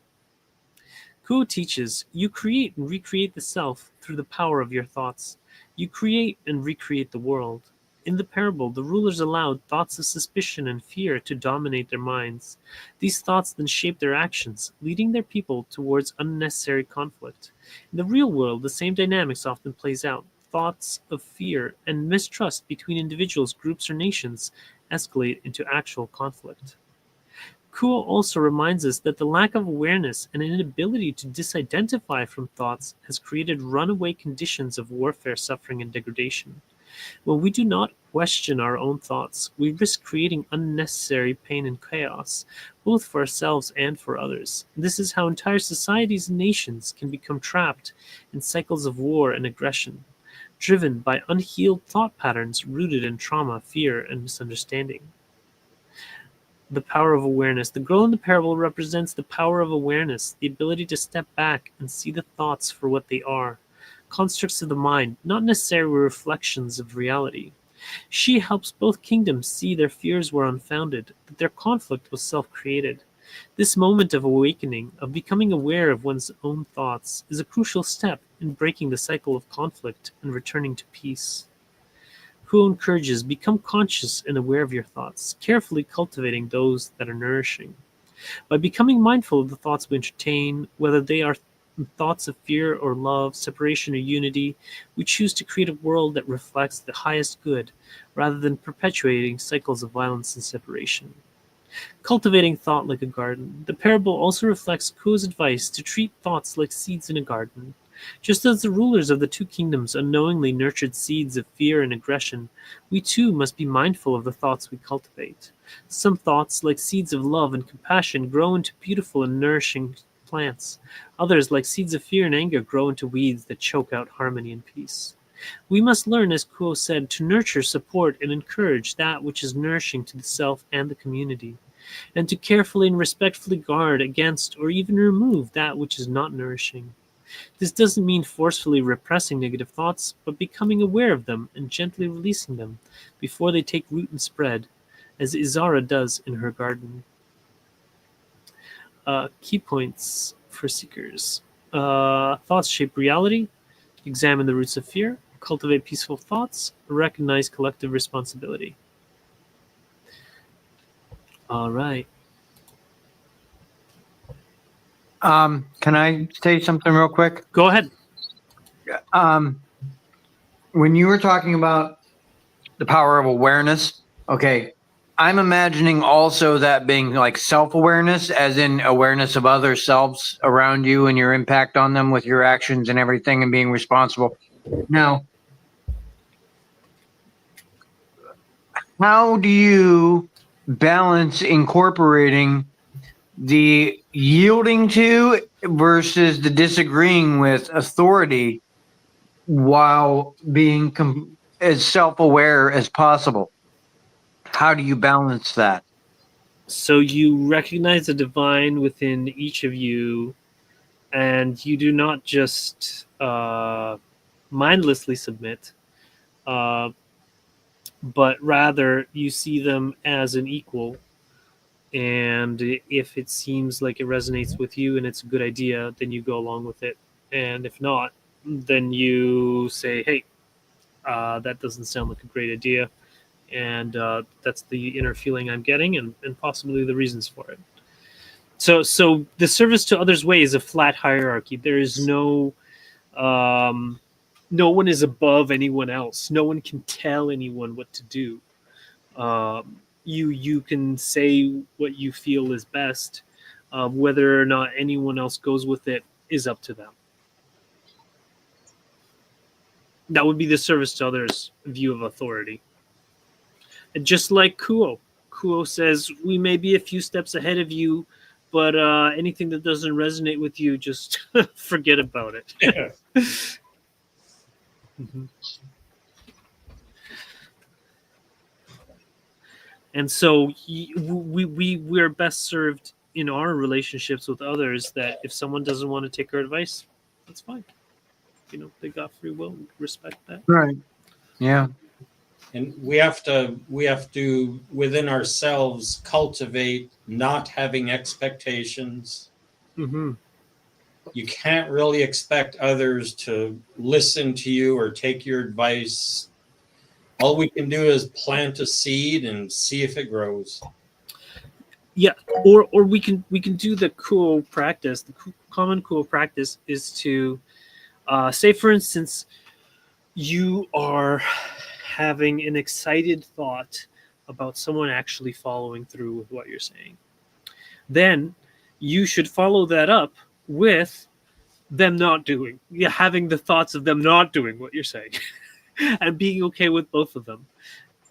Kuo teaches, you create and recreate the self through the power of your thoughts. You create and recreate the world. In the parable, the rulers allowed thoughts of suspicion and fear to dominate their minds. These thoughts then shape their actions, leading their people towards unnecessary conflict. In the real world, the same dynamics often plays out. Thoughts of fear and mistrust between individuals, groups, or nations escalate into actual conflict. Kuo also reminds us that the lack of awareness and an inability to disidentify from thoughts has created runaway conditions of warfare, suffering, and degradation. When we do not question our own thoughts, we risk creating unnecessary pain and chaos, both for ourselves and for others. This is how entire societies and nations can become trapped in cycles of war and aggression, driven by unhealed thought patterns rooted in trauma, fear, and misunderstanding. The power of awareness. The girl in the parable represents the power of awareness, the ability to step back and see the thoughts for what they are, constructs of the mind, not necessarily reflections of reality. She helps both kingdoms see their fears were unfounded, that their conflict was self-created. This moment of awakening, of becoming aware of one's own thoughts, is a crucial step in breaking the cycle of conflict and returning to peace. Who encourages, become conscious and aware of your thoughts, carefully cultivating those that are nourishing. By becoming mindful of the thoughts we entertain, whether they are thoughts of fear or love, separation or unity, we choose to create a world that reflects the highest good, rather than perpetuating cycles of violence and separation. Cultivating thought like a garden. The parable also reflects Kuo's advice to treat thoughts like seeds in a garden. Just as the rulers of the two kingdoms unknowingly nurtured seeds of fear and aggression, we too must be mindful of the thoughts we cultivate. Some thoughts, like seeds of love and compassion, grow into beautiful and nourishing plants. Others, like seeds of fear and anger, grow into weeds that choke out harmony and peace. We must learn, as Kuo said, to nurture, support, and encourage that which is nourishing to the self and the community, and to carefully and respectfully guard against or even remove that which is not nourishing. This doesn't mean forcefully repressing negative thoughts, but becoming aware of them and gently releasing them before they take root and spread, as Izara does in her garden. Key points for seekers. Thoughts shape reality. Examine the roots of fear. Cultivate peaceful thoughts. Recognize collective responsibility. All right. Can I say something real quick? Go ahead. When you were talking about the power of awareness, okay, I'm imagining also that being like self-awareness, as in awareness of other selves around you and your impact on them with your actions and everything, and being responsible. Now, how do you balance incorporating the yielding to versus the disagreeing with authority while being as self-aware as possible? How do you balance that? So you recognize the divine within each of you, and you do not just mindlessly submit, uh, but rather you see them as an equal. And if it seems like it resonates with you and it's a good idea, then you go along with it. And if not, then you say, hey, that doesn't sound like a great idea. And that's the inner feeling I'm getting, and possibly the reasons for it. So the service to others' way is a flat hierarchy. There is no one is above anyone else. No one can tell anyone what to do. You can say what you feel is best. Whether or not anyone else goes with it is up to them. That would be the service to others view of authority. And just like Kuo says, we may be a few steps ahead of you, but anything that doesn't resonate with you, just forget about it. Yeah. Mhm. And so we're best served in our relationships with others that if someone doesn't want to take our advice, that's fine. They got free will. We respect that. Right. Yeah. And we have to within ourselves cultivate not having expectations. Mm-hmm. You can't really expect others to listen to you or take your advice. All we can do is plant a seed and see if it grows. Yeah, or we can do the cool practice. The common cool practice is to say, for instance, you are having an excited thought about someone actually following through with what you're saying. Then you should follow that up with them not doing, yeah, having the thoughts of them not doing what you're saying, and being okay with both of them.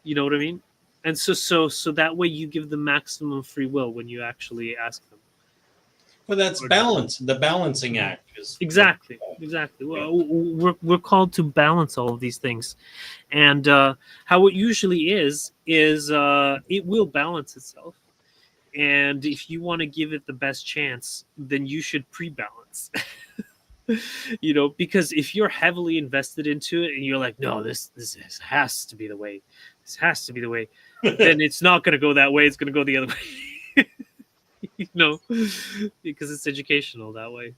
You know what I mean? And so that way you give them maximum free will when you actually ask them. But that's balance. The balancing act is Exactly. Well, we're called to balance all of these things, and how it usually is it will balance itself. And if you want to give it the best chance, then you should pre-balance. Because if you're heavily invested into it and you're like, no, this has to be the way, this has to be the way, then it's not going to go that way. It's going to go the other way. Because it's educational that way.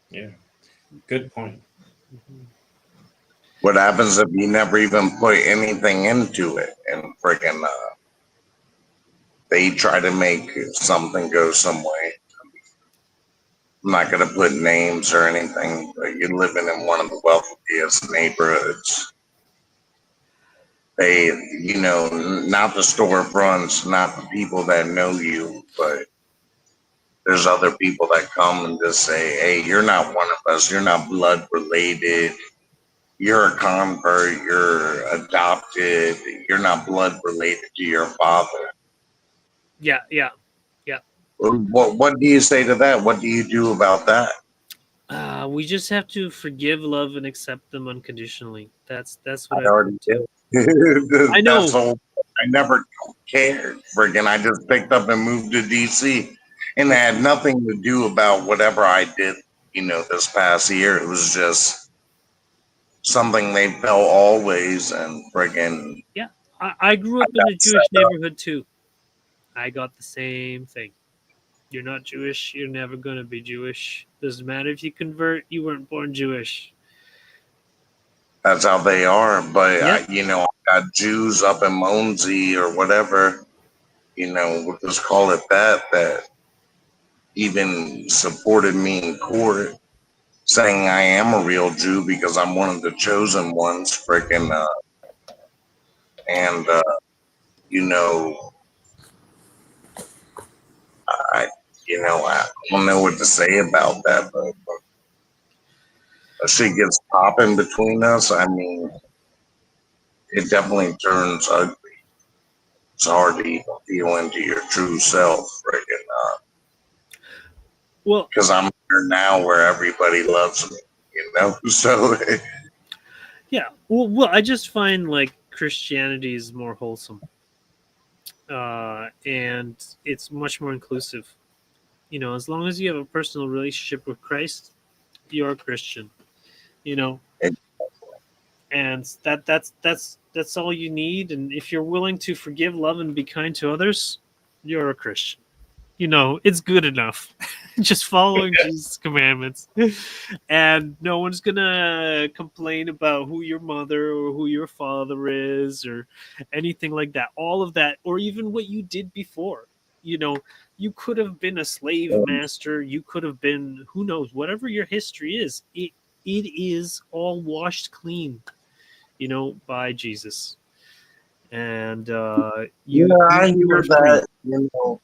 Yeah, good point. What happens if you never even put anything into it and friggin' they try to make something go some way? I'm not gonna put names or anything, but you're living in one of the wealthiest neighborhoods. They, not the storefronts, not the people that know you, but there's other people that come and just say, hey, you're not one of us. You're not blood related. You're a convert. You're adopted. You're not blood related to your father. Yeah. What do you say to that? What do you do about that? We just have to forgive, love, and accept them unconditionally. That's I what I already do. did. I know. That's whole. I never cared. Friggin', I just picked up and moved to DC, and it had nothing to do about whatever I did. This past year, it was just something they felt always, and friggin'. Yeah. I grew up in a Jewish neighborhood too. I got the same thing. You're not Jewish. You're never going to be Jewish. Doesn't matter if you convert. You weren't born Jewish. That's how they are. But Yep. I got Jews up in Monsey or whatever. We'll just call it that even supported me in court, saying I am a real Jew because I'm one of the chosen ones. Freaking, and you know, I, I don't know what to say about that, but shit gets popping between us. I mean, it definitely turns ugly. It's hard to even feel into your true self, freaking, Well, because I'm here now where everybody loves me, So yeah. Well, I just find like Christianity is more wholesome, and it's much more inclusive. As long as you have a personal relationship with Christ, you're a Christian. You know, it, and that's all you need. And if you're willing to forgive, love, and be kind to others, you're a Christian. It's good enough. Just following Jesus' commandments, and no one's gonna complain about who your mother or who your father is or anything like that. All of that, or even what you did before. You know, you could have been a slave master. You could have been, who knows, whatever your history is. It is all washed clean, by Jesus, and yeah, you I you hear are free. that.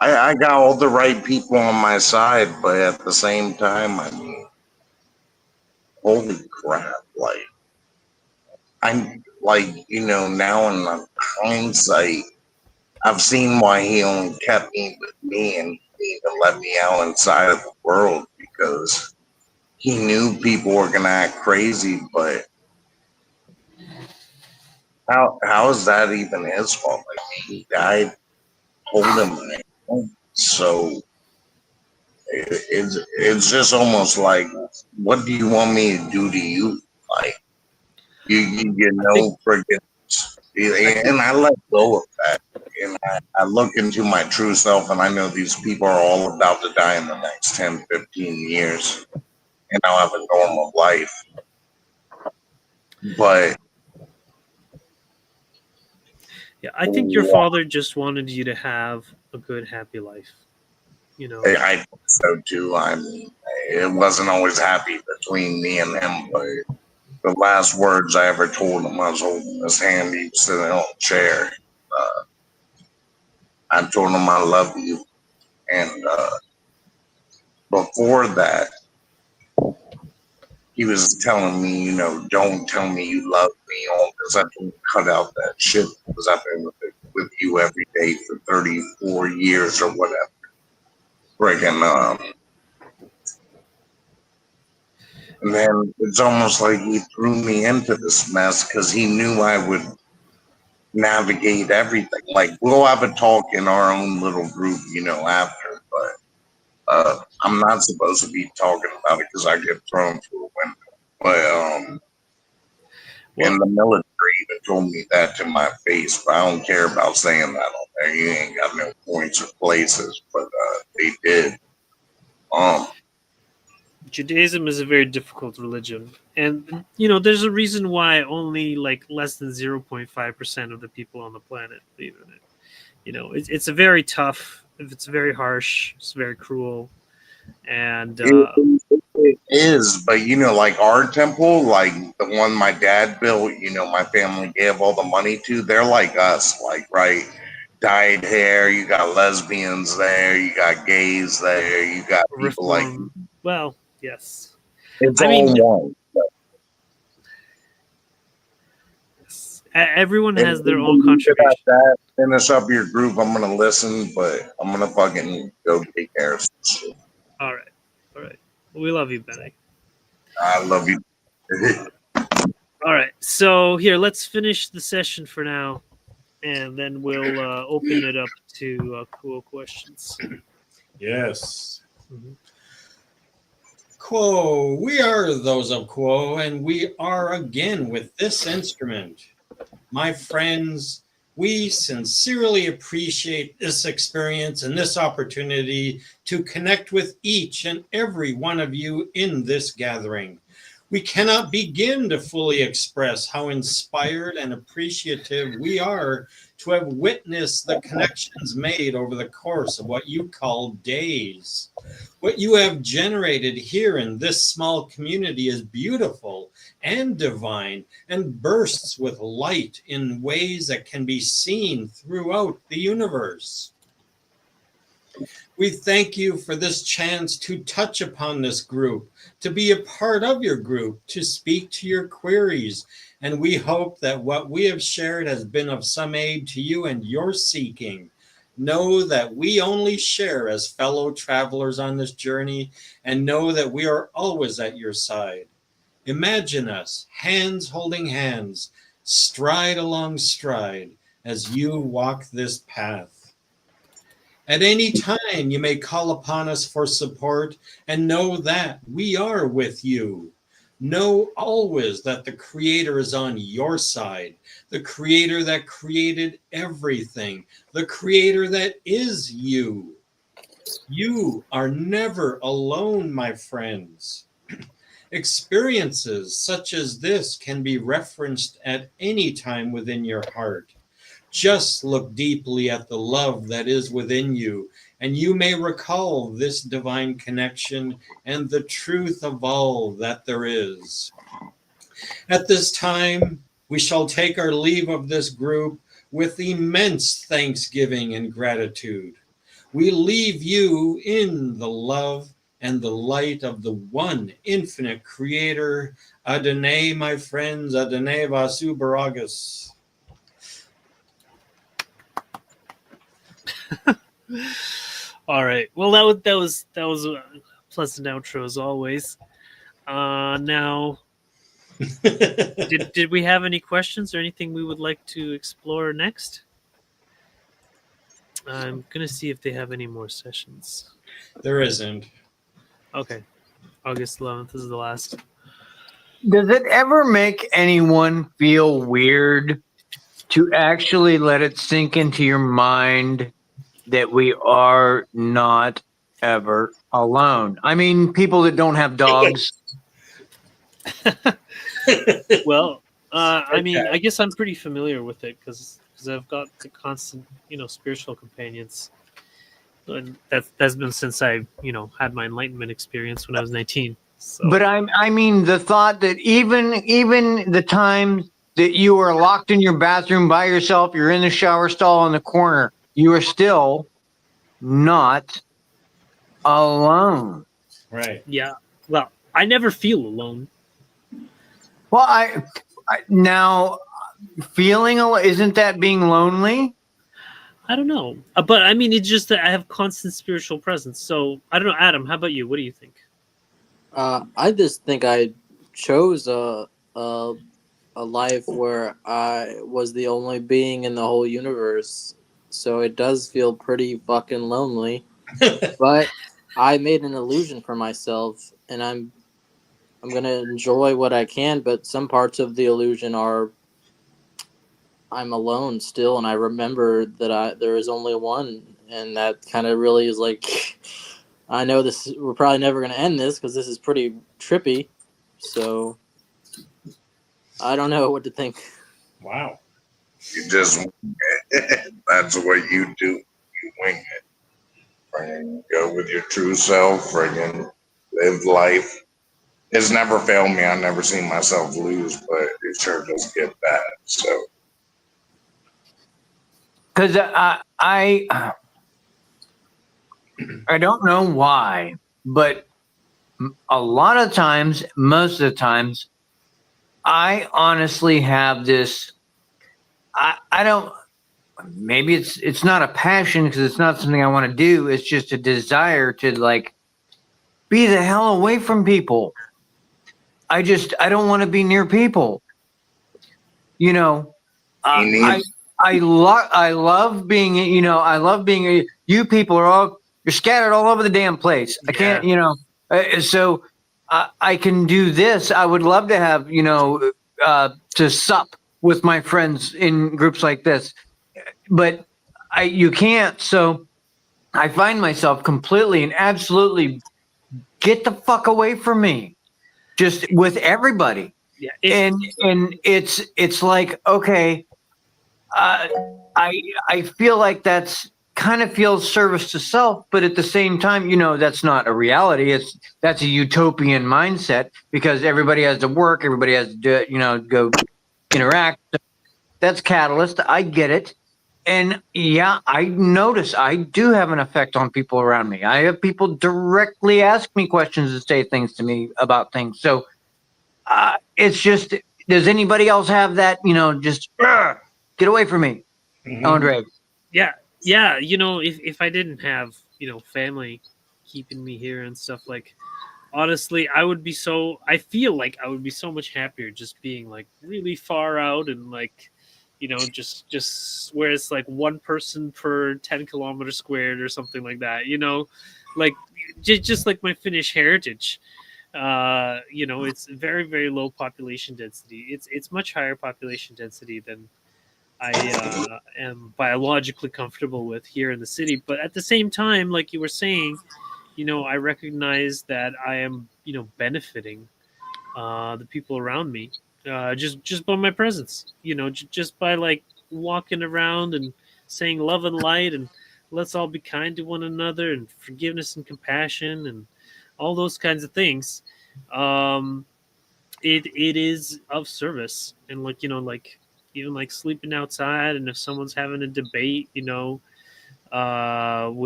I got all the right people on my side, but at the same time, I mean, holy crap! Like I'm like now in hindsight, I've seen why he only kept me with me and he even let me out inside of the world because he knew people were gonna act crazy. But how is that even his fault? Like he died holding my hand. So it's just almost like, what do you want me to do to you? Like I think freaking, I think and I let go of that. And I look into my true self, and I know these people are all about to die in the next 10, 15 years, and I'll have a normal life. But Yeah, I think your father just wanted you to have a good, happy life. I think so too. I mean, it wasn't always happy between me and him, but the last words I ever told him, I was holding his hand. He was sitting on a chair. Uh, I told him I love you, and before that, he was telling me, don't tell me you love me, all because I can cut out that shit because I've been with you every day for 34 years or whatever. Freaking, and then it's almost like he threw me into this mess because he knew I would navigate everything. Like we'll have a talk in our own little group, after, but I'm not supposed to be talking about it because I get thrown through a window. But Well, and the military even told me that to my face, but I don't care about saying that on there. You ain't got no points or places, but they did. Um, Judaism is a very difficult religion, and there's a reason why only like less than 0.5% of the people on the planet believe in it. It's a very tough. It's very harsh. It's very cruel, and it is, but like our temple, like the one my dad built, my family gave all the money to, they're like us, like, right? Dyed hair, you got lesbians there, you got gays there, you got people like, reform. Well, yes. it's I all mean, one. everyone And has their we'll own leave it at contribution. that. Finish up your group. I'm gonna listen, but I'm gonna fucking go take care of some shit. All right, all right. We love you, Benny. I love you. All right. So here, let's finish the session for now, and then we'll open it up to cool questions. Yes. Mhm. Quo, we are those of Quo, and we are again with this instrument. My friends, we sincerely appreciate this experience and this opportunity to connect with each and every one of you in this gathering. We cannot begin to fully express how inspired and appreciative we are to have witnessed the connections made over the course of what you call days. What you have generated here in this small community is beautiful and divine and bursts with light in ways that can be seen throughout the universe. We thank you for this chance to touch upon this group, to be a part of your group, to speak to your queries. And we hope that what we have shared has been of some aid to you and your seeking. Know that we only share as fellow travelers on this journey, and know that we are always at your side. Imagine us, hands holding hands, stride along stride, as you walk this path. At any time, you may call upon us for support, and know that we are with you. Know always that the Creator is on your side, the Creator that created everything, the Creator that is you. You are never alone, my friends. Experiences such as this can be referenced at any time within your heart. Just look deeply at the love that is within you, and you may recall this divine connection and the truth of all that there is. At this time, we shall take our leave of this group with immense thanksgiving and gratitude. We leave you in the love and the light of the one infinite Creator. Adonai, my friends, Adonai Vasu Baragas. All right. Well, that was a pleasant outro as always. Now, did we have any questions or anything we would like to explore next? I'm gonna see if they have any more sessions. There isn't. Okay, August 11th is the last. Does it ever make anyone feel weird to actually let it sink into your mind that we are not ever alone? I mean, people that don't have dogs. Well, I mean, I guess I'm pretty familiar with it because I've got the constant, spiritual companions, and that's been since I, had my enlightenment experience when I was 19. So. But I mean, the thought that even the times that you are locked in your bathroom by yourself, you're in the shower stall in the corner, you are still not alone. Right. Yeah. Well, I never feel alone. Well, I now feeling alone, isn't that being lonely? I don't know, but I mean, it's just that I have constant spiritual presence. So I don't know, Adam. How about you? What do you think? I just think I chose a life where I was the only being in the whole universe, so it does feel pretty fucking lonely. But I made an illusion for myself, and I'm gonna enjoy what I can. But some parts of the illusion are I'm alone still, and I remember that there is only one, and that kind of really is like. I know we're probably never going to end this because this is pretty trippy. So I don't know what to think. Wow. You just that's what you do. You wing it. Friggin' go with your true self. Friggin' live life. It's never failed me. I've never seen myself lose, but it sure does get bad. So. Because I don't know why, but a lot of times, most of the times, I honestly have this. I don't. Maybe it's not a passion because it's not something I want to do. It's just a desire to be the hell away from people. I don't want to be near people. I love being. I love being. You people are you're scattered all over the damn place. I can't. So I can do this. I would love to have to sup with my friends in groups like this, but you can't. So I find myself completely and absolutely get the fuck away from me, just with everybody. Yeah. And it's like, okay, uh, I feel like that's kind of feels service to self, but at the same time, that's not a reality. That's a utopian mindset because everybody has to work, everybody has to do, go interact. That's catalyst. I get it. And yeah, I notice I do have an effect on people around me. I have people directly ask me questions and say things to me about things. So it's just, does anybody else have that? Just get away from me, Andre. Yeah. If I didn't have family keeping me here and stuff, like, honestly, I feel like I would be so much happier just being like really far out and like, just where it's like one person per 10 kilometers squared or something like that, like just like my Finnish heritage. It's very, very low population density. It's much higher population density than I am biologically comfortable with here in the city. But at the same time, like you were saying, I recognize that I am, benefiting the people around me, just by my presence, just by like walking around and saying love and light and let's all be kind to one another and forgiveness and compassion and all those kinds of things. Um, it is of service, and like like even like sleeping outside, and if someone's having a debate, with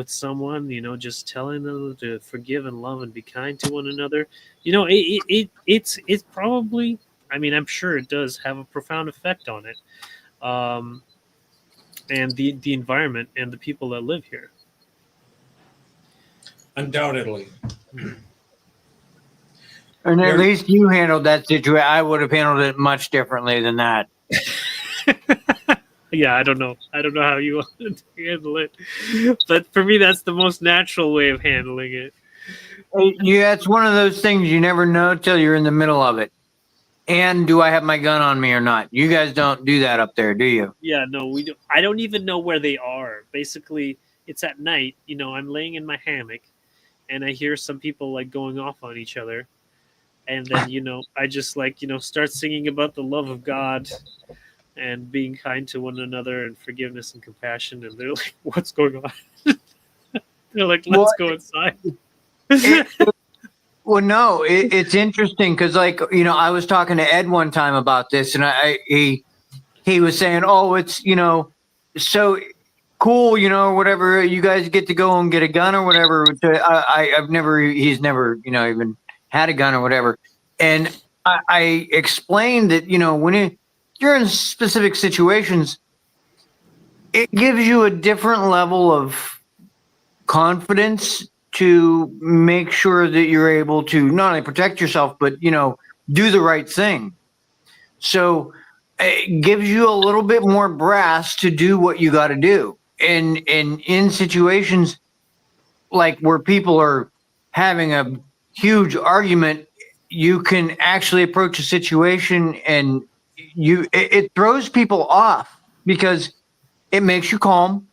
someone, just telling them to forgive and love and be kind to one another. It's probably, I mean, I'm sure it does have a profound effect on it, um, and the environment and the people that live here. Undoubtedly. And at You're- least you handled that situation. I would have handled it much differently than that. Yeah, I don't know. I don't know how you want to handle it, but for me, that's the most natural way of handling it. Yeah, it's one of those things you never know till you're in the middle of it. And do I have my gun on me or not? You guys don't do that up there, do you? Yeah, no, we don't. I don't even know where they are. Basically, it's at night. I'm laying in my hammock, and I hear some people like going off on each other, and then I just like start singing about the love of God and being kind to one another and forgiveness and compassion, and they're like, "What's going on?" They're like, "Let's Well, go inside." Well, no, it's interesting because, like, I was talking to Ed one time about this, and he was saying, "Oh, it's so cool, whatever. You guys get to go and get a gun or whatever." He's never, even had a gun or whatever. And I explained that, when you're in specific situations, it gives you a different level of confidence to make sure that you're able to not only protect yourself, but, do the right thing. So it gives you a little bit more brass to do what you got to do. And in situations like where people are having a huge argument, you can actually approach a situation and it throws people off because it makes you calm.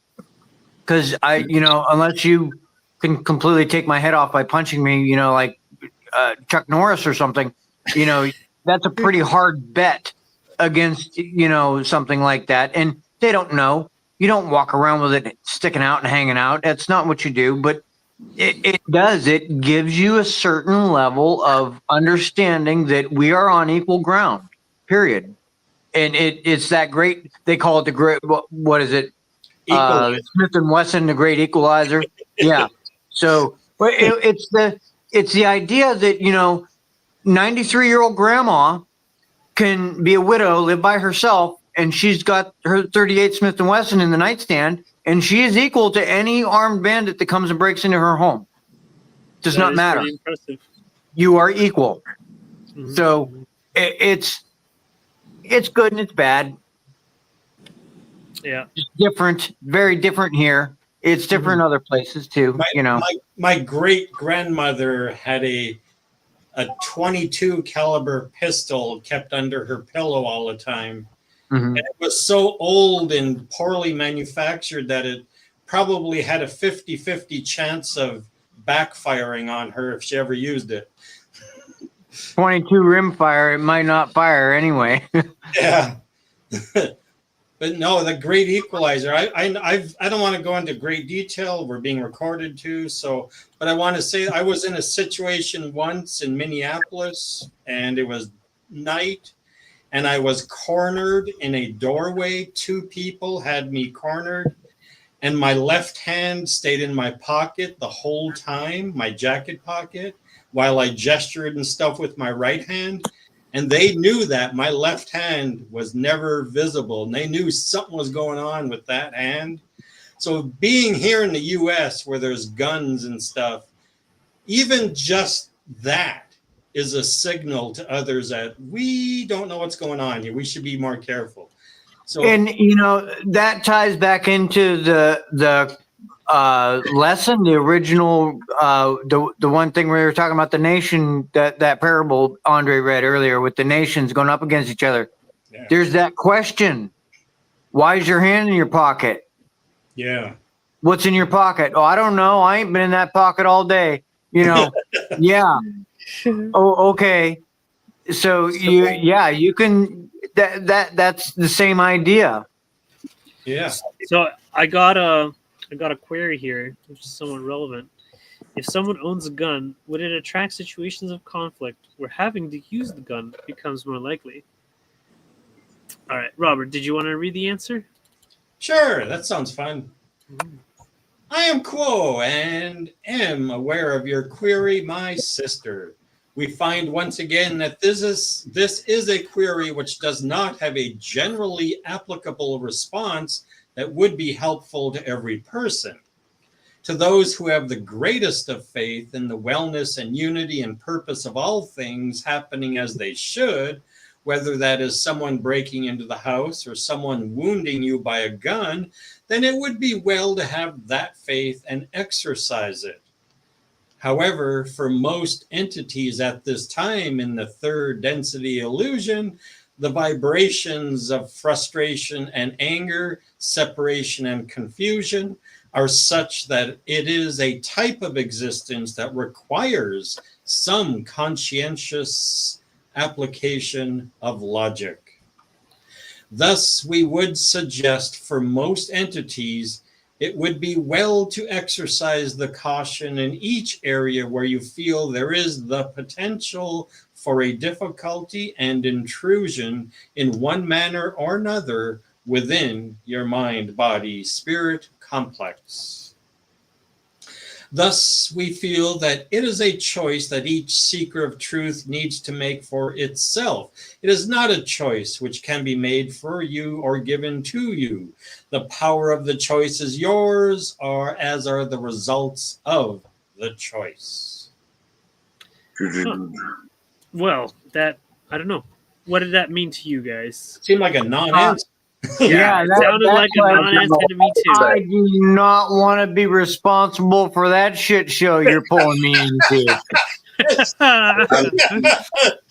Because unless you can completely take my head off by punching me, like Chuck Norris or something, that's a pretty hard bet against, something like that. And they don't know. You don't walk around with it sticking out and hanging out. That's not what you do. But it does. It gives you a certain level of understanding that we are on equal ground, period. And it's that great, they call it the great, what is it? Equalizer. Smith and Wesson, the great equalizer. Yeah. So it's the idea that 93-year-old grandma can be a widow, live by herself, and she's got her 38 Smith and Wesson in the nightstand, and she is equal to any armed bandit that comes and breaks into her home. Does That not is matter. pretty impressive. You are equal. Mhm. So it's good and it's bad. Yeah. It's different, very different here. It's different other places too. My great grandmother had a 22 caliber pistol kept under her pillow all the time, Mhm. And it was so old and poorly manufactured that it probably had a 50-50 chance of backfiring on her if she ever used it. 22 rim fire, it might not fire anyway. Yeah. But no, the great equalizer. I don't want to go into great detail. We're being recorded too. So, but I want to say I was in a situation once in Minneapolis, and it was night, and I was cornered in a doorway. Two people had me cornered, and my left hand stayed in my pocket the whole time, my jacket pocket, while I gestured and stuff with my right hand. And they knew that my left hand was never visible, and they knew something was going on with that hand. So being here in the US where there's guns and stuff, even just that is a signal to others that we don't know what's going on here. We should be more careful. So And that ties back into the lesson, the original, the one thing we were talking about, the nation, that parable Andre read earlier with the nations going up against each other. yeah. There's that question: why is your hand in your pocket? Yeah. What's in your pocket? Oh, I don't know. I ain't been in that pocket all day. Yeah. Oh, okay. So you can. That's the same idea. Yeah. So I got a query here, which is somewhat relevant. If someone owns a gun, would it attract situations of conflict where having to use the gun becomes more likely? All right, Robert, did you want to read the answer? Sure, that sounds fun. I am Quo and am aware of your query, my sister. We find once again that this is a query which does not have a generally applicable response that would be helpful to every person. To those who have the greatest of faith in the wellness and unity and purpose of all things happening as they should, whether that is someone breaking into the house or someone wounding you by a gun, then it would be well to have that faith and exercise it. However, for most entities at this time in the third density illusion, the vibrations of frustration and anger, separation and confusion are such that it is a type of existence that requires some conscientious application of logic. Thus, we would suggest for most entities, it would be well to exercise the caution in each area where you feel there is the potential for a difficulty and intrusion in one manner or another within your mind, body, spirit complex. Thus, we feel that it is a choice that each seeker of truth needs to make for itself. It is not a choice which can be made for you or given to you. The power of the choice is yours, or as are the results of the choice. Well, I don't know. What did that mean to you guys? Seemed like a non-answer. Yeah, it sounded like a non-answer to me too. I do not want to be responsible for that shit show you're pulling me into.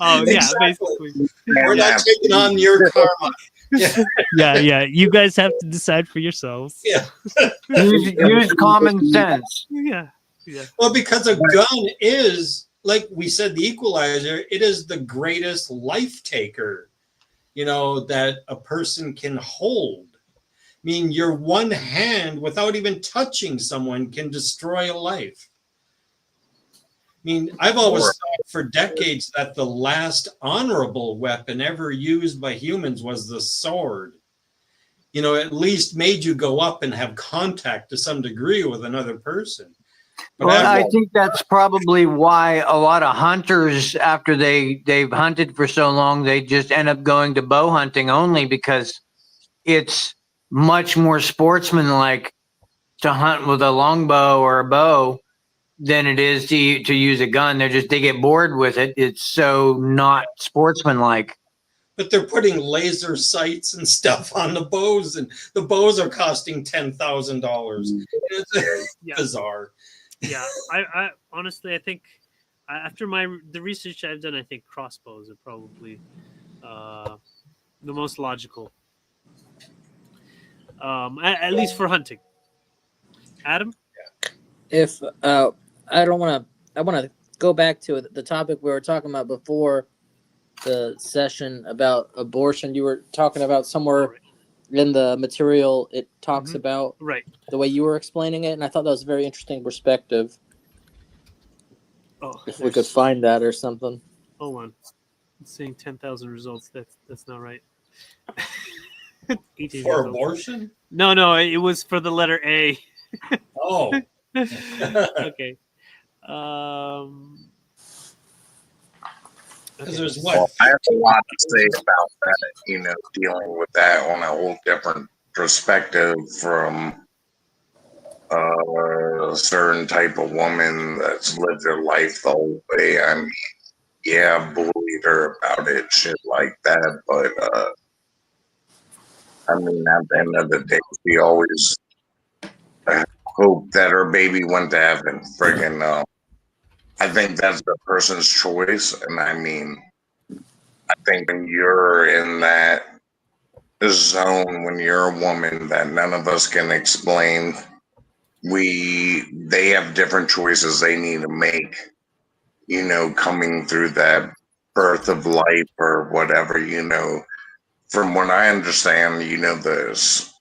Oh yeah, Exactly. basically. We're not taking on your karma. Yeah. You guys have to decide for yourselves. Yeah. Use common sense. Yeah. Well, because a gun is, like we said, the equalizer, it is the greatest life taker, that a person can hold. I mean, your one hand, without even touching someone, can destroy a life. I mean, I've always thought for decades that the last honorable weapon ever used by humans was the sword. At least made you go up and have contact to some degree with another person. But I think that's probably why a lot of hunters, after they've hunted for so long, they just end up going to bow hunting only, because it's much more sportsmanlike to hunt with a longbow or a bow than it is to use a gun. They get bored with it. It's so not sportsmanlike. But they're putting laser sights and stuff on the bows, and the bows are costing $10,000. It's bizarre. Yeah, I honestly, I think after the research I've done, I think crossbows are probably the most logical. at least for hunting. Adam? If I don't want to, I want to go back to the topic we were talking about before the session about abortion. You were talking about somewhere Right. in the material it talks Mhm. about Right. the way you were explaining it, and I thought that was a very interesting perspective. Oh, If we could find that or something. hold on. It's saying 10,000 results. That's not right. 18 For results. abortion? No, it was for the letter A. Oh. Okay. Because Okay. there's Well, what? I have a lot to say about that, dealing with that on a whole different perspective from a certain type of woman that's lived her life the whole way. I mean, yeah, bullied her about it, shit like that. But, I mean, at the end of the day, she always hoped that her baby went to heaven. Friggin', I think that's the person's choice. And I mean, I think when you're in that zone, when you're a woman that none of us can explain, they have different choices they need to make, coming through that birth of life or whatever, from what I understand, the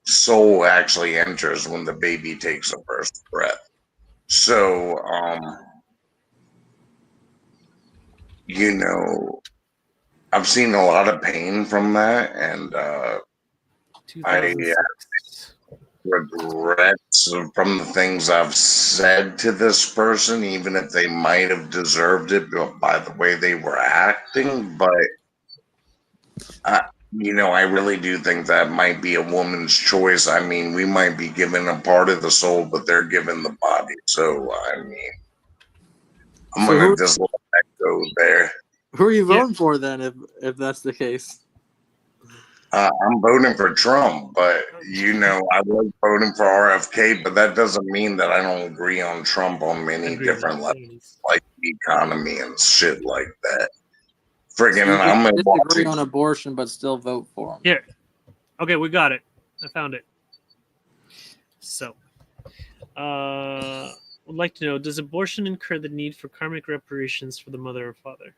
soul actually enters when the baby takes a first breath. So, you know, I've seen a lot of pain from that, and I 2006. regrets from the things I've said to this person, even if they might have deserved it by the way they were acting. But I really do think that might be a woman's choice. I mean, we might be given a part of the soul, but they're given the body. So, I mean, I'm So gonna just let that go there. who are you Yeah. voting for then, if that's the case? I'm voting for Trump, but I was voting for RFK, but that doesn't mean that I don't agree on Trump on many Agree on different levels, opportunities. like the economy and shit like that. So Friggin', you and can I'm in disagree Washington. on abortion but still vote for him. Here. Okay, we got it. I found it. So, would like to know: does abortion incur the need for karmic reparations for the mother or father?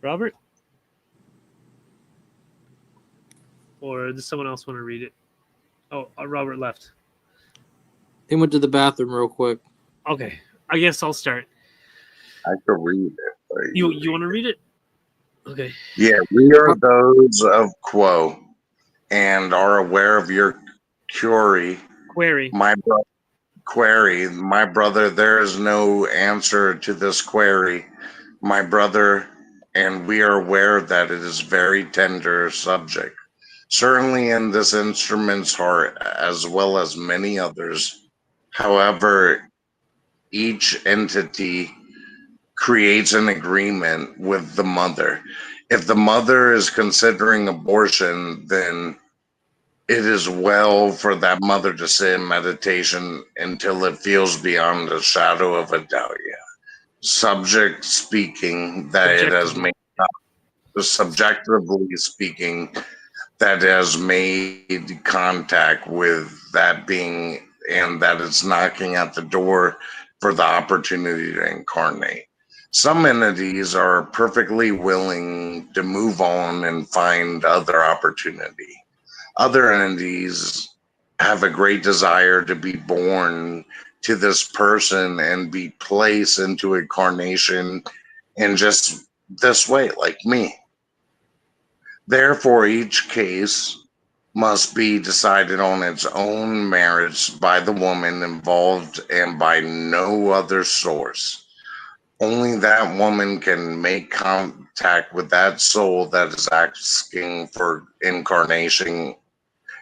Robert, or does someone else want to read it? Oh, Robert left. He went to the bathroom real quick. Okay, I guess I'll start. I could read it. But You want to read it? Okay. Yeah, we are those of Quo and are aware of your query, Query. my brother. There is no answer to this query, my brother, and we are aware that it is very tender subject. Certainly in this instrument's heart, as well as many others. However, each entity creates an agreement with the mother. If the mother is considering abortion, then it is well for that mother to sit in meditation until it feels beyond a shadow of a doubt. Yeah. Subject speaking, that it has Subjectively. made, subjectively speaking, that has made contact with that being and that it's knocking at the door for the opportunity to incarnate. Some entities are perfectly willing to move on and find other opportunity. Other entities have a great desire to be born to this person and be placed into incarnation in just this way, like me. Therefore, each case must be decided on its own merits by the woman involved and by no other source. Only that woman can make contact with that soul that is asking for incarnation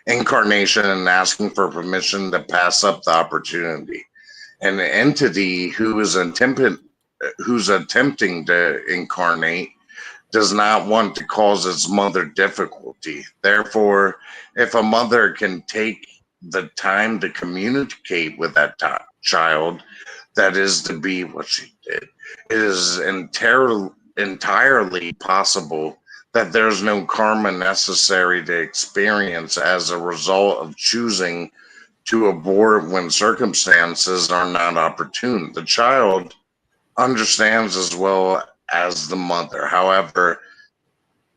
and asking for permission to pass up the opportunity. An entity who's attempting to incarnate does not want to cause its mother difficulty. Therefore, if a mother can take the time to communicate with that child, that is to be what she did. It is entirely possible that there's no karma necessary to experience as a result of choosing to abort when circumstances are not opportune. The child understands as well as the mother. However,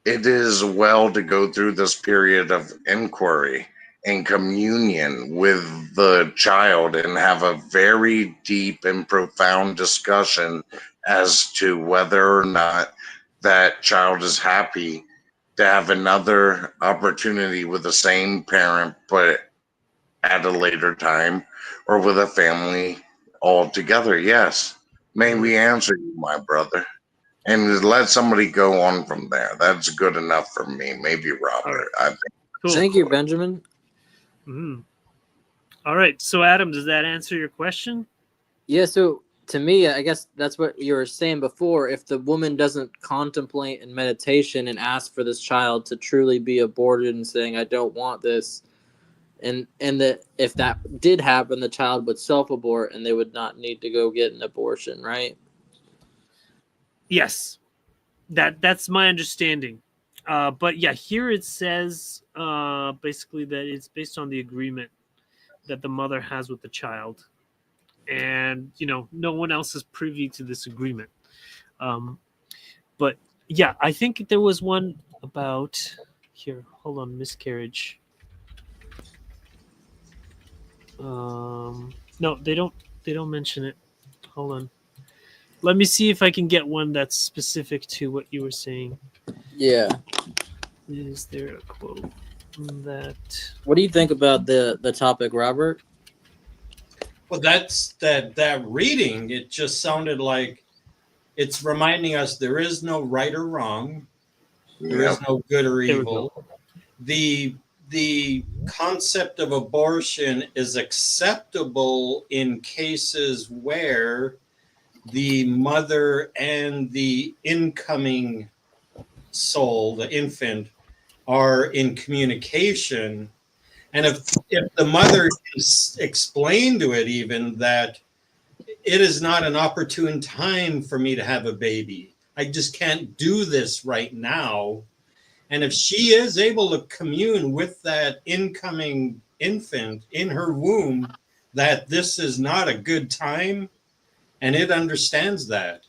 it is well to go through this period of inquiry and communion with the child and have a very deep and profound discussion as to whether or not that child is happy to have another opportunity with the same parent but at a later time, or with a family altogether. Yes. May we answer you, my brother? And let somebody go on from there. That's good enough for me. Maybe Robert. I think. Cool. Thank you, Benjamin. Mhm. All right. So, Adam, does that answer your question? Yeah, so to me, I guess that's what you were saying before. If the woman doesn't contemplate in meditation and ask for this child to truly be aborted and saying, I don't want this, and that if that did happen, the child would self-abort and they would not need to go get an abortion, right? Yes. That's my understanding. But yeah, here it says basically that it's based on the agreement that the mother has with the child, and no one else is privy to this agreement. But yeah, I think there was one about here. Hold on, miscarriage. No, they don't. They don't mention it. Hold on. Let me see if I can get one that's specific to what you were saying. Yeah. Is there a quote that? What do you think about the topic, Robert? Well, that's that reading. It just sounded like it's reminding us there is no right or wrong. There is no good or There we evil. go. The concept of abortion is acceptable in cases where the mother and the incoming soul, the infant, are in communication. And if the mother can explain to it even that it is not an opportune time for me to have a baby, I just can't do this right now. And if she is able to commune with that incoming infant in her womb, that this is not a good time, and it understands that.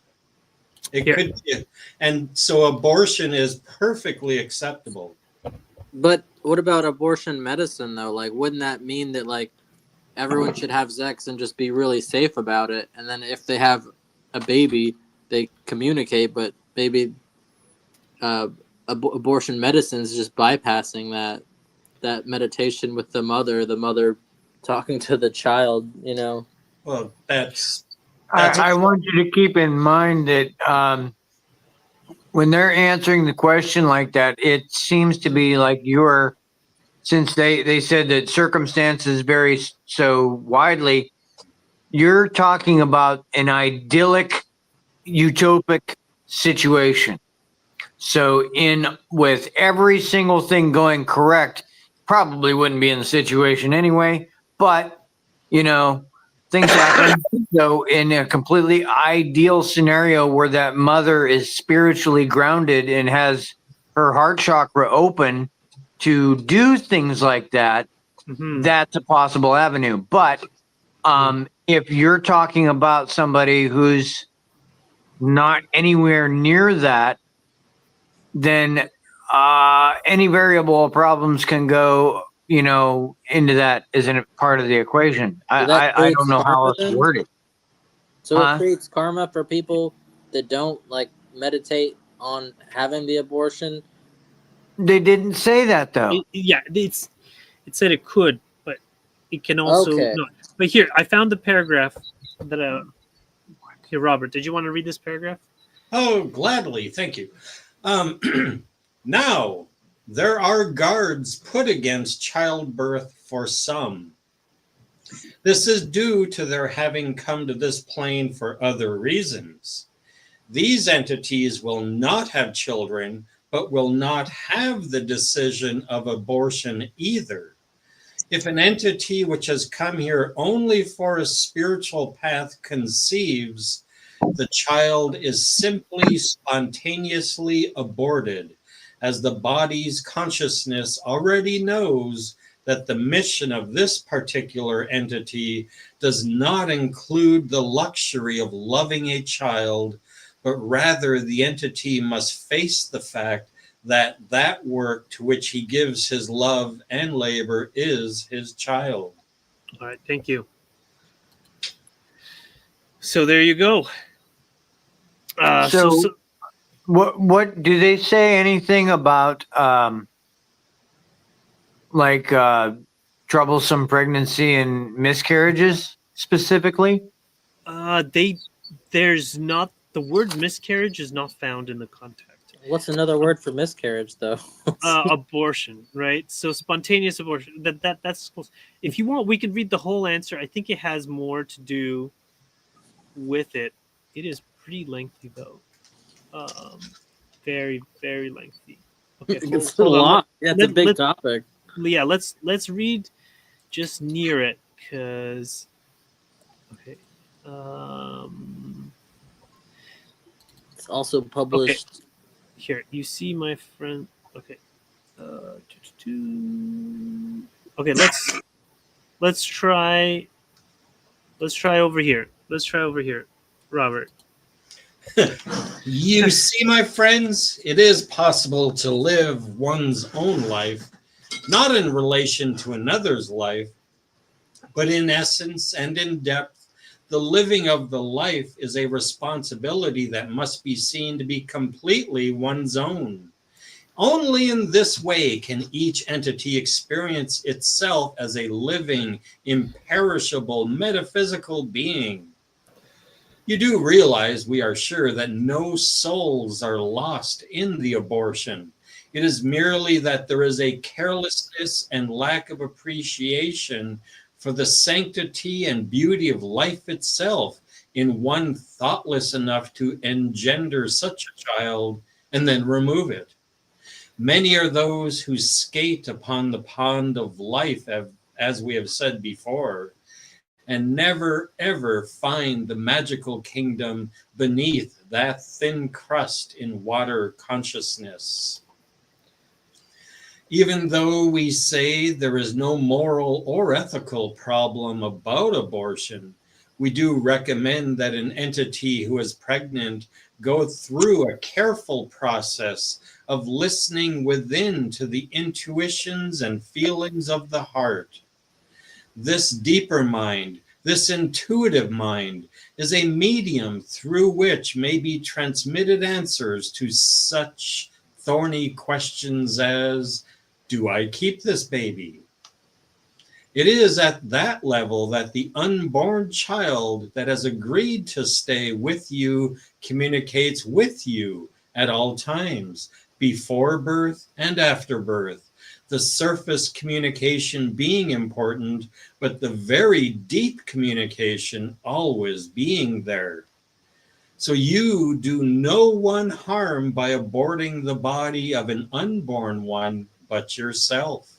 It Here. could be, and so abortion is perfectly acceptable. But what about abortion medicine, though? Like, wouldn't that mean that, like, everyone should have sex and just be really safe about it? And then if they have a baby, they communicate, but maybe abortion medicine is just bypassing that meditation with the mother talking to the child, Well, that's I want you to keep in mind that when they're answering the question like that, it seems to be like since they said that circumstances vary so widely, you're talking about an idyllic, utopic situation. So with every single thing going correct, probably wouldn't be in the situation anyway, but things happen. So in a completely ideal scenario where that mother is spiritually grounded and has her heart chakra open to do things like that, that's a possible avenue. But if you're talking about somebody who's not anywhere near that, then any variable problems can go, into that isn't part of the equation. So that I creates don't know how karma else to then? word it. So Huh? it creates karma for people that don't like meditate on having the abortion. They didn't say that though. It said it could, but it can also Okay. no. But here, I found the paragraph that. Here, Robert, did you want to read this paragraph? Oh, gladly, thank you. Now, there are guards put against childbirth for some. This is due to their having come to this plane for other reasons. These entities will not have children, but will not have the decision of abortion either. If an entity which has come here only for a spiritual path conceives, the child is simply spontaneously aborted, as the body's consciousness already knows that the mission of this particular entity does not include the luxury of loving a child, but rather the entity must face the fact that that work to which he gives his love and labor is his child. All right, thank you. So there you go. So what do they say anything about like troublesome pregnancy and miscarriages specifically? There's not, the word miscarriage is not found in the context. What's another word for miscarriage, though? Abortion, right? So spontaneous abortion. That's close. If you want, we could read the whole answer. I think it has more to do with it. It is pretty lengthy though. Very, very lengthy. Okay, It's a lot. Yeah, it's a big topic. Yeah, let's read just near it, because okay. It's also published. Okay. Here, you see my friend. Okay. Okay, let's try over here. Let's try over here, Robert. You see, my friends, it is possible to live one's own life, not in relation to another's life, but in essence and in depth. The living of the life is a responsibility that must be seen to be completely one's own. Only in this way can each entity experience itself as a living, imperishable, metaphysical being. You do realize, we are sure, that no souls are lost in the abortion. It is merely that there is a carelessness and lack of appreciation for the sanctity and beauty of life itself in one thoughtless enough to engender such a child and then remove it. Many are those who skate upon the pond of life, as we have said before, and never ever find the magical kingdom beneath that thin crust in water consciousness. Even though we say there is no moral or ethical problem about abortion, we do recommend that an entity who is pregnant go through a careful process of listening within to the intuitions and feelings of the heart. This deeper mind, this intuitive mind, is a medium through which may be transmitted answers to such thorny questions as, do I keep this baby? It is at that level that the unborn child that has agreed to stay with you communicates with you at all times, before birth and after birth. The surface communication being important, but the very deep communication always being there. So you do no one harm by aborting the body of an unborn one, but yourself,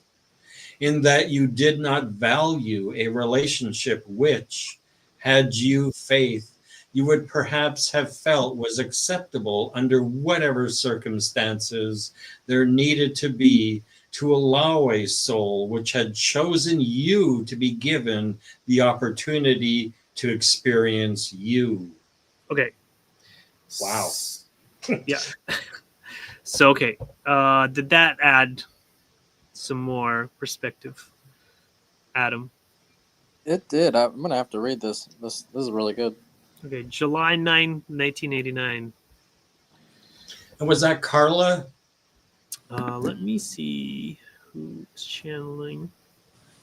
in that you did not value a relationship which, had you faith, you would perhaps have felt was acceptable under whatever circumstances there needed to be to allow a soul which had chosen you to be given the opportunity to experience you. Okay. Wow. Yeah. So, okay. Did that add some more perspective, Adam? It did. I'm going to have to read this. This is really good. Okay. July 9, 1989. And was that Carla? Let me see who's channeling.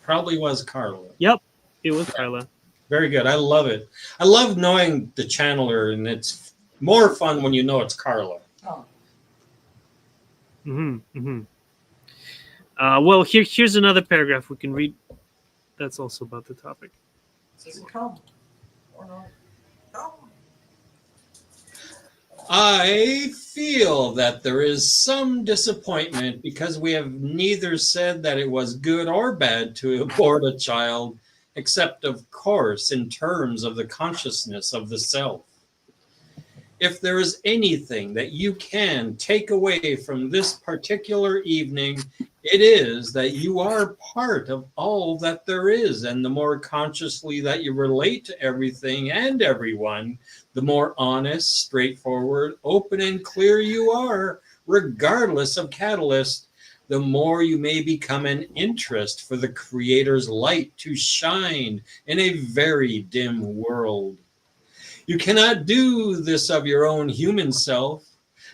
Probably was Carla. Yep, it was Carla. Very good. I love it. I love knowing the channeler, and it's more fun when you know it's Carla. Oh. Well, here's another paragraph we can read. That's also about the topic. Come or not? Come. I feel that there is some disappointment because we have neither said that it was good or bad to abort a child, except, of course, in terms of the consciousness of the self. If there is anything that you can take away from this particular evening, it is that you are part of all that there is. And the more consciously that you relate to everything and everyone, the more honest, straightforward, open, and clear you are, regardless of catalyst, the more you may become an interest for the Creator's light to shine in a very dim world. You cannot do this of your own human self.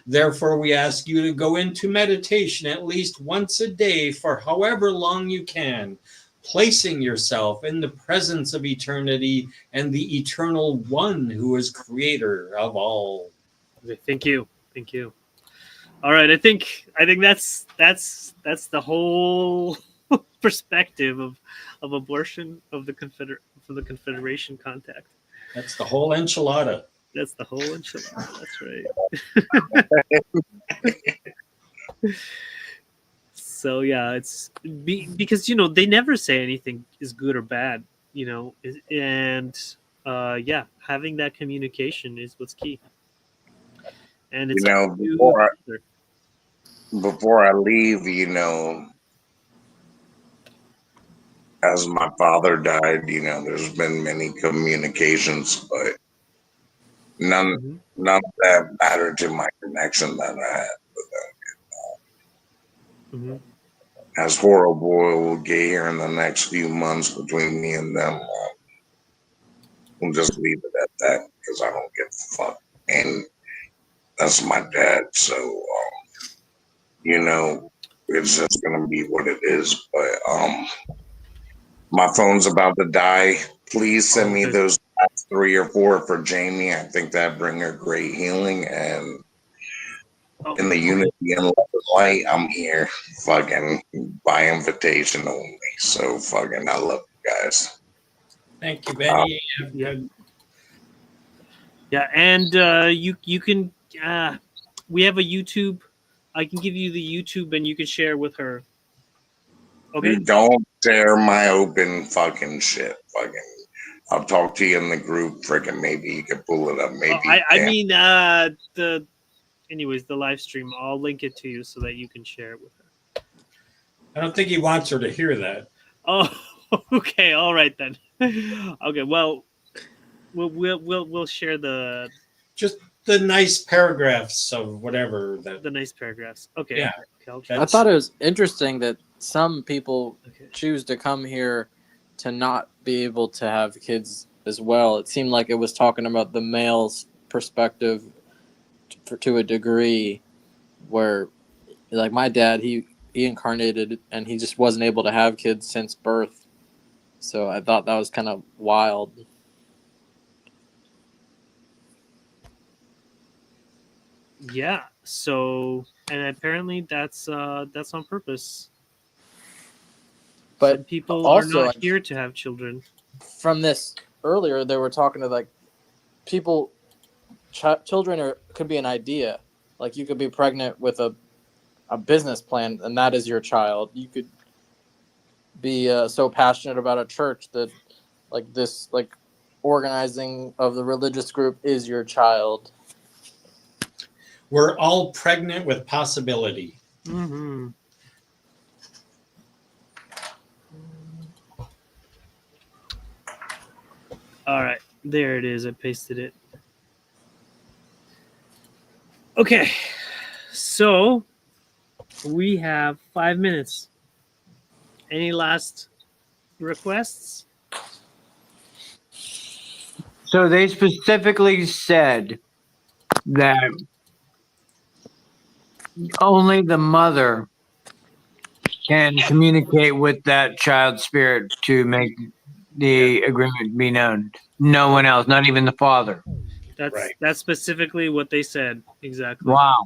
Therefore, we ask you to go into meditation at least once a day for however long you can, placing yourself in the presence of eternity and the eternal one who is creator of all. Okay, thank you. Thank you. All right, I think that's the whole perspective of abortion of the from the Confederation contact. That's the whole enchilada. That's the whole enchilada. That's right. So yeah, it's because they never say anything is good or bad, and yeah, having that communication is what's key. And it's before I leave, as my father died, there's been many communications, but none of that mattered to my connection that I had with them. As horrible it will get here in the next few months between me and them, we'll just leave it at that because I don't give a fuck. And that's my dad, so it's just gonna be what it is. But my phone's about to die. Please send me those 3 or 4 for Jamie. I think that bring her great healing. And in the unity and love and light, I'm here fucking by invitation only. So fucking I love you guys. Thank you, Benny. Yeah, and you can we have a YouTube. I can give you the YouTube and you can share with her. Okay. Don't share my open fucking shit. Fucking I'll talk to you in the group. Freaking maybe you can pull it up. Maybe I mean the live stream. I'll link it to you so that you can share it with her. I don't think he wants her to hear that. Oh, okay. All right then. Okay. Well, we'll share just the nice paragraphs of whatever the nice paragraphs. Okay. Yeah. Okay, I thought it was interesting that some people choose to come here to not be able to have kids as well. It seemed like it was talking about the male's perspective to a degree, where like my dad, he incarnated and he just wasn't able to have kids since birth. So I thought that was kind of wild. Yeah. So, and apparently that's on purpose. But some people also, are not here to have children. From this earlier, they were talking to like people. Children could be an idea. Like you could be pregnant with a business plan, and that is your child. You could be so passionate about a church that this organizing of the religious group is your child. We're all pregnant with possibility. Mm-hmm. All right, there it is. I pasted it. Okay, so we have 5 minutes. Any last requests? So they specifically said that only the mother can communicate with that child's spirit to make the agreement be known. No one else, not even the father. That's specifically what they said. Exactly. Wow.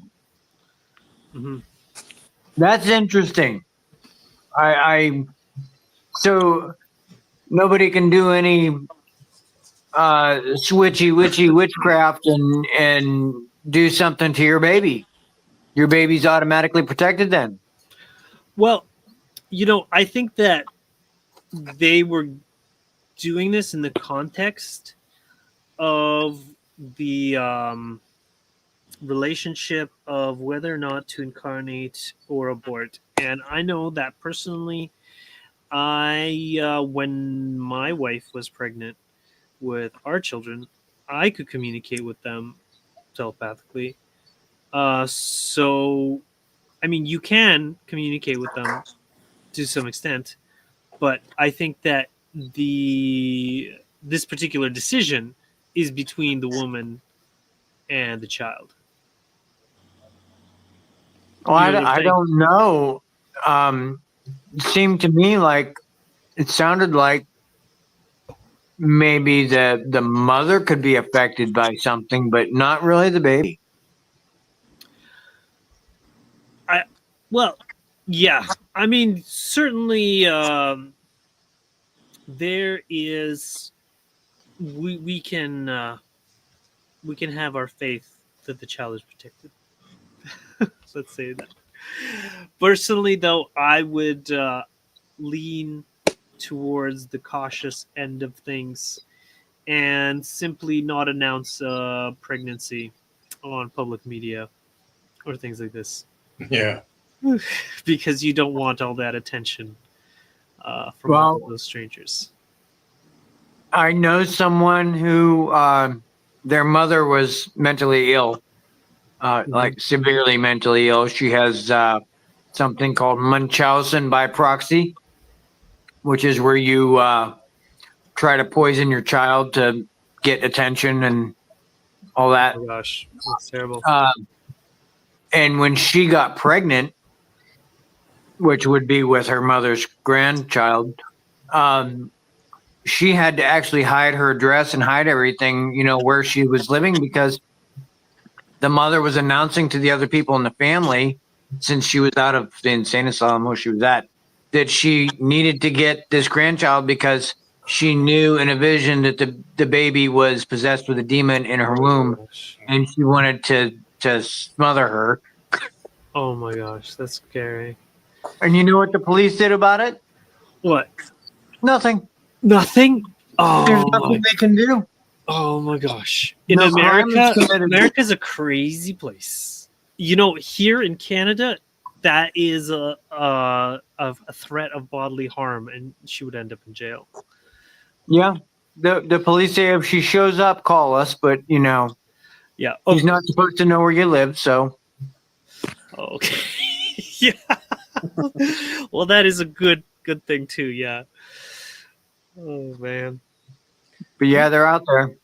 Mm-hmm. That's interesting. So nobody can do any switchy witchy witchcraft and do something to your baby. Your baby's automatically protected then. Well, I think that they were doing this in the context of the relationship of whether or not to incarnate or abort. And I know that personally, when my wife was pregnant with our children, I could communicate with them telepathically. So, I mean, you can communicate with them to some extent, but I think that this particular decision is between the woman and the child. Well, You know what I'm I saying? don't know. It seemed to me like it sounded like maybe the mother could be affected by something, but not really the baby. Well, yeah. I mean, certainly, there is. We can have our faith that the child is protected. Let's say that. Personally, though, I would lean towards the cautious end of things and simply not announce pregnancy on public media or things like this Yeah. because you don't want all that attention from all Well, of those strangers. I know someone who their mother was mentally ill, like severely mentally ill. She has something called Munchausen by proxy, which is where you try to poison your child to get attention and all that. Oh my gosh, that's terrible. And when she got pregnant, which would be with her mother's grandchild, um, she had to actually hide her address and hide everything, where she was living because the mother was announcing to the other people in the family, since she was out of the insane asylum where she was at, that she needed to get this grandchild because she knew in a vision that the baby was possessed with a demon in her womb, Gosh. and she wanted to smother her. Oh my gosh, that's scary. And you know what the police did about it? What? Nothing. Nothing? There's Oh nothing my, they can do. oh my gosh. In No crime is America, committed. America's a crazy place. You know, here in Canada, that is a threat of bodily harm, and she would end up in jail. Yeah. The police say if she shows up, call us, but Yeah. she's not supposed to know where you live, so Okay. Yeah. Well, that is a good thing too. Yeah. Oh man. but yeah, they're out there.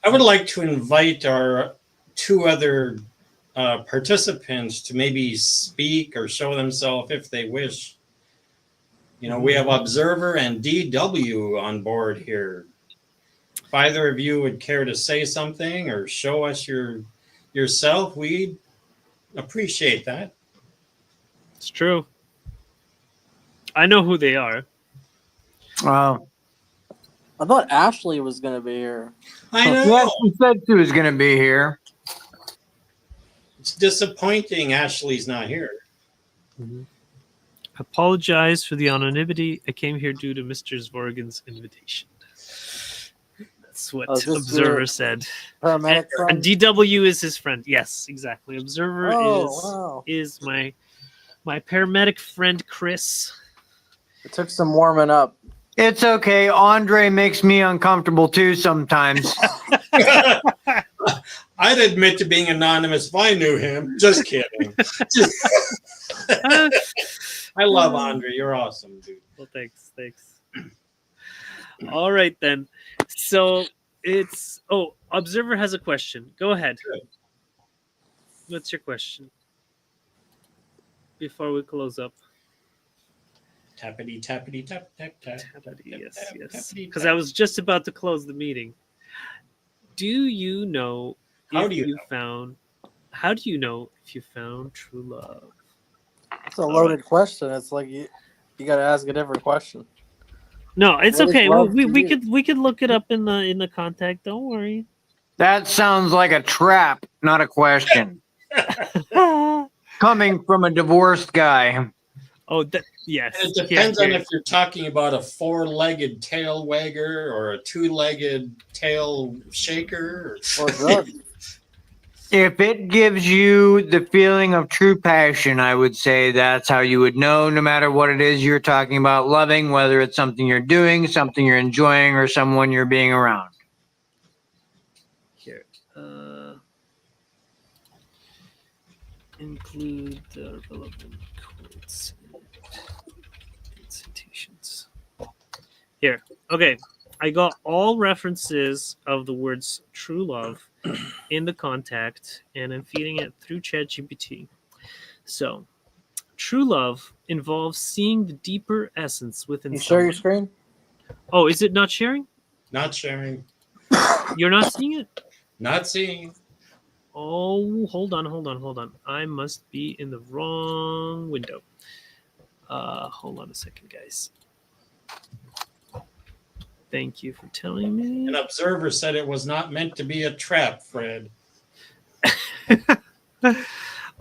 I would like to invite our two other participants to maybe speak or show themselves if they wish. We have Observer and DW on board here. If either of you would care to say something or show us yourself, we'd appreciate that. It's true. I know who they are. Wow. I thought Ashley was gonna be here. I know. Yeah, she said she was going to be here. It's disappointing Ashley's not here. Apologize for the anonymity. I came here due to Mr. Zvorgan's invitation. That's what Oh, is this Observer your said. Paramedic And friend? DW is his friend. Yes, exactly. Observer Wow. is my paramedic friend Chris. It took some warming up. It's okay. Andre makes me uncomfortable too sometimes. I'd admit to being anonymous if I knew him. Just kidding. I love Andre. You're awesome, dude. Well, thanks. All right then. So Observer has a question. Go ahead. Good. What's your question? Before we close up. Tappity tappity tap tap tap. Yes. Because I was just about to close the meeting. Do you know How if do you you know? found? How do you know if you found true love? It's a loaded question. It's like you got to ask a different question. No, it's What is okay. love We to you? we could look it up in the contact. Don't worry. That sounds like a trap, not a question. Coming from a divorced guy. Yes. And it depends on if you're talking about a four-legged tail wagger or a two-legged tail shaker. Or drugs. If it gives you the feeling of true passion, I would say that's how you would know, no matter what it is you're talking about loving, whether it's something you're doing, something you're enjoying, or someone you're being around. Here. Include the relevant quotes and citations. Here. Okay. I got all references of the words true love in the contact, and I'm feeding it through ChatGPT. So, true love involves seeing the deeper essence within You share your someone. screen? Oh, is it not sharing? Not sharing. You're not seeing it? Not seeing. Oh, hold on. I must be in the wrong window. Hold on a second, guys. Thank you for telling me. An observer said it was not meant to be a trap, Fred.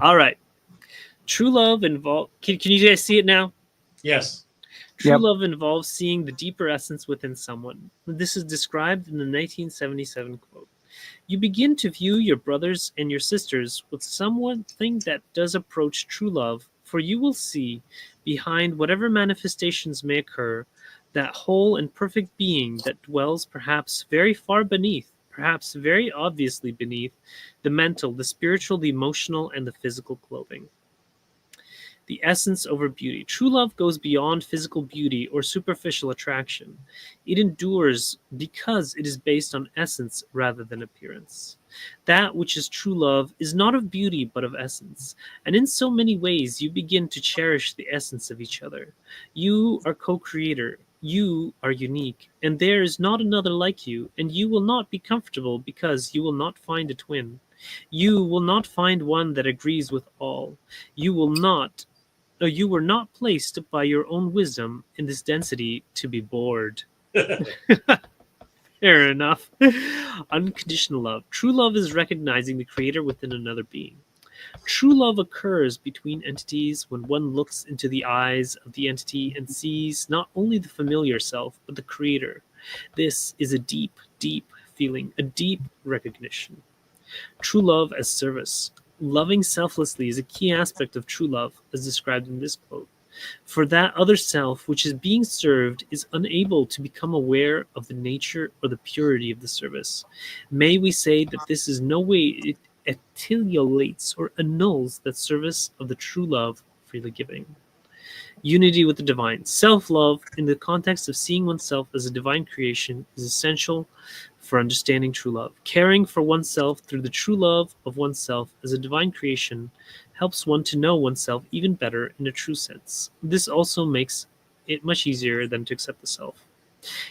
All right. True love involves. Can you guys see it now? Yes. True Yep. love involves seeing the deeper essence within someone. This is described in the 1977 quote. You begin to view your brothers and your sisters with something that does approach true love, for you will see, behind whatever manifestations may occur, that whole and perfect being that dwells perhaps very far beneath, perhaps very obviously beneath, the mental, the spiritual, the emotional, and the physical clothing. The essence over beauty. True love goes beyond physical beauty or superficial attraction. It endures because it is based on essence rather than appearance. That which is true love is not of beauty but of essence, and in so many ways you begin to cherish the essence of each other. You are co-creator. You are unique, and there is not another like you, and you will not be comfortable because you will not find a twin. You will not find one that agrees with all. You will not You were not placed by your own wisdom in this density to be bored. Fair enough. Unconditional love. True love is recognizing the creator within another being. True love occurs between entities when one looks into the eyes of the entity and sees not only the familiar self, but the creator. This is a deep, deep feeling, a deep recognition. True love as service. Loving selflessly is a key aspect of true love, as described in this quote. For that other self which is being served is unable to become aware of the nature or the purity of the service. May we say that this is no way it attenuates or annuls that service of the true love freely giving. Unity with the divine. Self love, in the context of seeing oneself as a divine creation, is essential for understanding true love. Caring for oneself through the true love of oneself as a divine creation helps one to know oneself even better in a true sense. This also makes it much easier than to accept the self.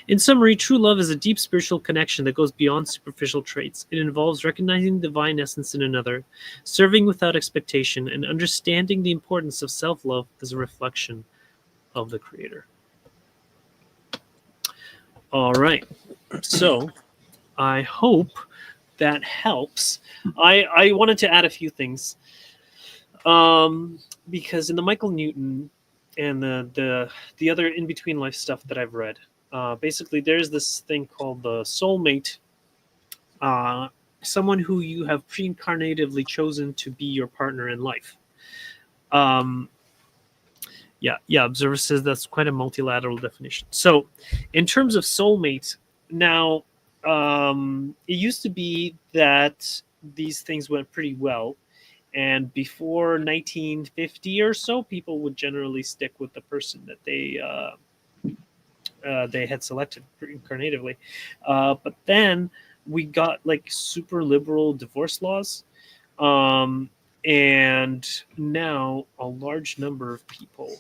In summary, true love is a deep spiritual connection that goes beyond superficial traits. It involves recognizing the divine essence in another, serving without expectation, and understanding the importance of self love as a reflection of the Creator. All right. So I hope that helps. I wanted to add a few things. Because in the Michael Newton and the other in between life stuff that I've read, basically there's this thing called the soulmate, someone who you have pre-incarnatively chosen to be your partner in life. Um, yeah. Observer says that's quite a multilateral definition. So, in terms of soulmate, now it used to be that these things went pretty well. And before 1950 or so, people would generally stick with the person that they had selected incarnatively. But then we got like super liberal divorce laws, um, and now a large number of people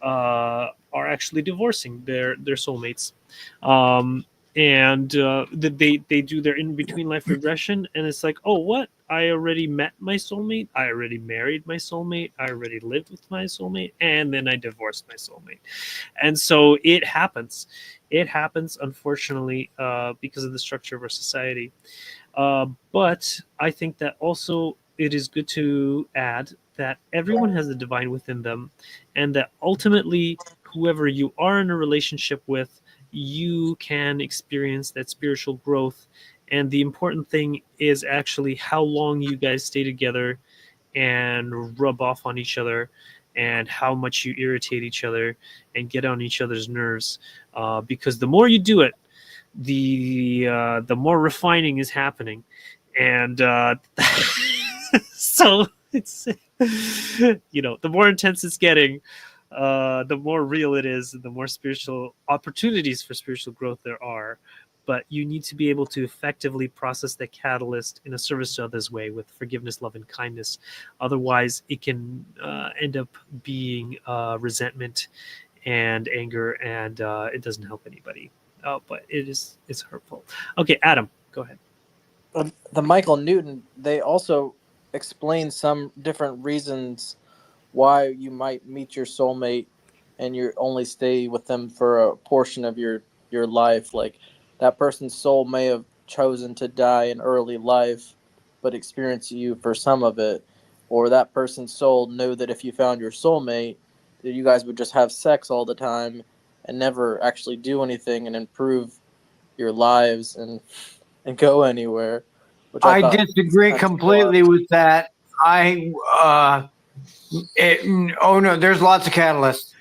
are actually divorcing their soulmates. Um, and they do their in between life regression, and it's like, oh, what? I already met my soulmate. I already married my soulmate. I already lived with my soulmate, and then I divorced my soulmate. And so it happens. It happens, unfortunately, because of the structure of our society. But I think that also it is good to add that everyone has the divine within them, and that ultimately, whoever you are in a relationship with, you can experience that spiritual growth And the important thing is actually how long you guys stay together and rub off on each other, and how much you irritate each other and get on each other's nerves. Because the more you do it, the more refining is happening, and so it's the more intense it's getting, the more real it is, and the more spiritual opportunities for spiritual growth there are. But you need to be able to effectively process the catalyst in a service to others way with forgiveness, love, and kindness. Otherwise, it can end up being resentment and anger, and it doesn't help anybody. But it's hurtful. Okay, Adam, go ahead. The Michael Newton, they also explain some different reasons why you might meet your soulmate and you only stay with them for a portion of your life. Like that person's soul may have chosen to die in early life but experience you for some of it, or that person's soul knew that if you found your soulmate that you guys would just have sex all the time and never actually do anything and improve your lives and go anywhere. Which I thought disagree was kind of completely odd. with that. Oh no, there's lots of catalysts.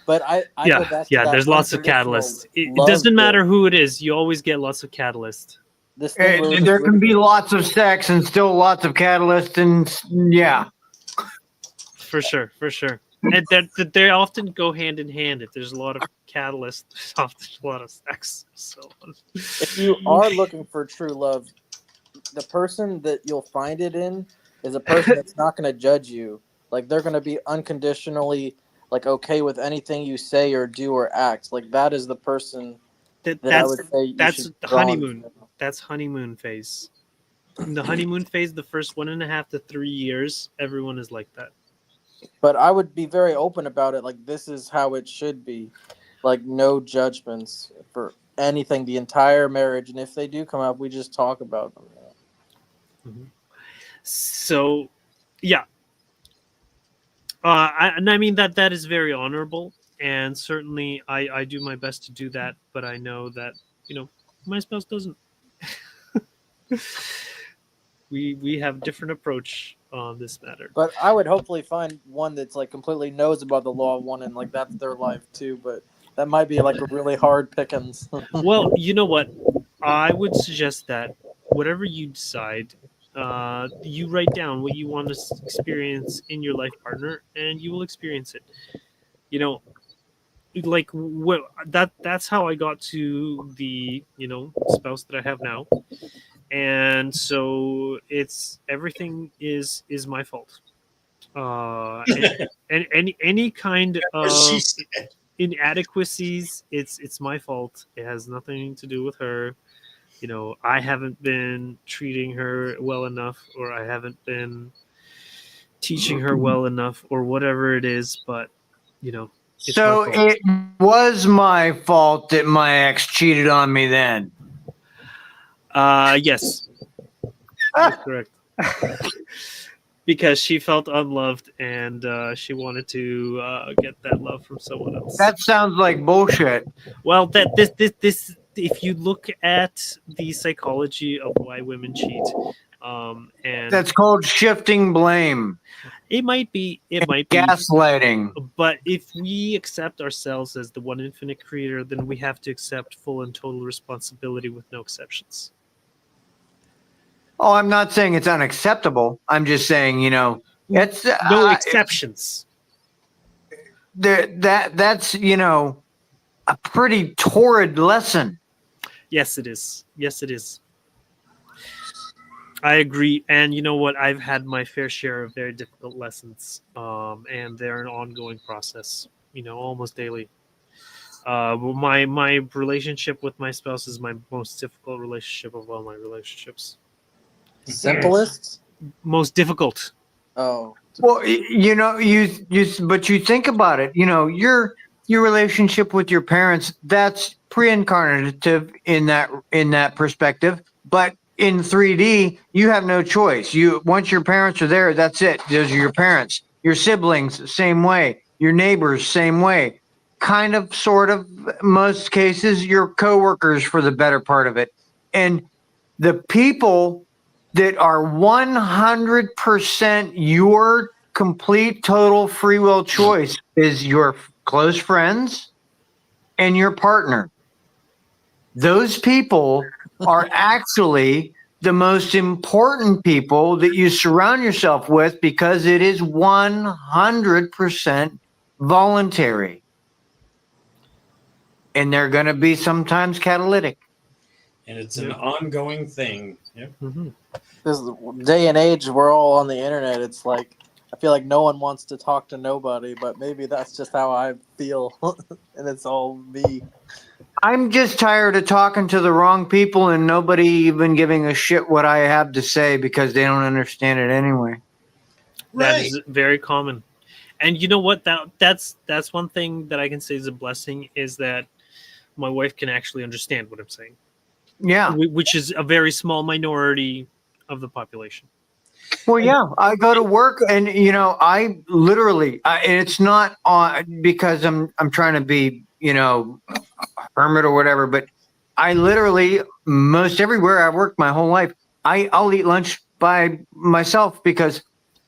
But I go back to that There's lots of unconditional catalysts. It love doesn't matter bit. who it is. You always get lots of catalysts. This thing where we're just There can be ripping- lots of sex and still lots of catalysts, and yeah. For sure. And they often go hand in hand. If there's a lot of catalyst, there's often a lot of sex. So if you are looking for true love, the person that you'll find it in is a person that's not going to judge you. Like they're going to be unconditionally like okay with anything you say or do or act. Like that is the person that I would say you that's should the draw honeymoon. to. That's honeymoon phase. In the honeymoon phase, the first 1.5 to 3 years, everyone is like that. But I would be very open about it. Like this is how it should be. Like no judgments for anything, the entire marriage. And if they do come up, we just talk about them. Mm-hmm. So, yeah. I mean that is very honorable, and certainly I do my best to do that. But I know that my spouse doesn't. we have different approach on this matter. But I would hopefully find one that's like completely knows about the law of one and like that's their life too. But that might be like a really hard pickings. Well, you know what? I would suggest that whatever you decide, you write down what you want to experience in your life partner, and you will experience it. Like that's how I got to the spouse that I have now, and so it's everything is my fault. And any kind of She said. inadequacies, it's my fault. It has nothing to do with her. I haven't been treating her well enough, or I haven't been teaching her well enough, or whatever it is. But it's So my fault. it was my fault that my ex cheated on me then. Yes, that's correct. Because she felt unloved, and she wanted to get that love from someone else. That sounds like bullshit. Well, that this if you look at the psychology of why women cheat, and That's called shifting blame, it might be gaslighting. but if we accept ourselves as the one infinite creator, then we have to accept full and total responsibility with no exceptions. Oh, I'm not saying it's unacceptable. I'm just saying, it's No exceptions. that's a pretty torrid lesson. Yes, it is. I agree. And you know what? I've had my fair share of very difficult lessons, and they're an ongoing process, almost daily. My relationship with my spouse is my most difficult relationship of all my relationships. Simplest? Most difficult. Oh. Well, but you think about it, your relationship with your parents, that's pre-incarnative in that perspective. But in 3D, you have no choice. Once your parents are there, that's it. Those are your parents. Your siblings, same way. Your neighbors, same way. Kind of, sort of, most cases, your coworkers for the better part of it. And the people that are 100% your complete total free will choice is your close friends and your partner. Those people are actually the most important people that you surround yourself with because it is 100% voluntary. And they're going to be sometimes catalytic. And it's an ongoing thing. Yep. Mhm. This day and age, we're all on the internet. It's like I feel like no one wants to talk to nobody, but maybe that's just how I feel, and it's all me. I'm just tired of talking to the wrong people and nobody even giving a shit what I have to say because they don't understand it anyway. That Right. is very common. And you know what? That's one thing that I can say is a blessing is that my wife can actually understand what I'm saying, Yeah. which is a very small minority of the population. Well, yeah, I go to work and I literally, and it's not on because I'm trying to be, hermit or whatever, but I literally most everywhere I've worked my whole life, I'll eat lunch by myself because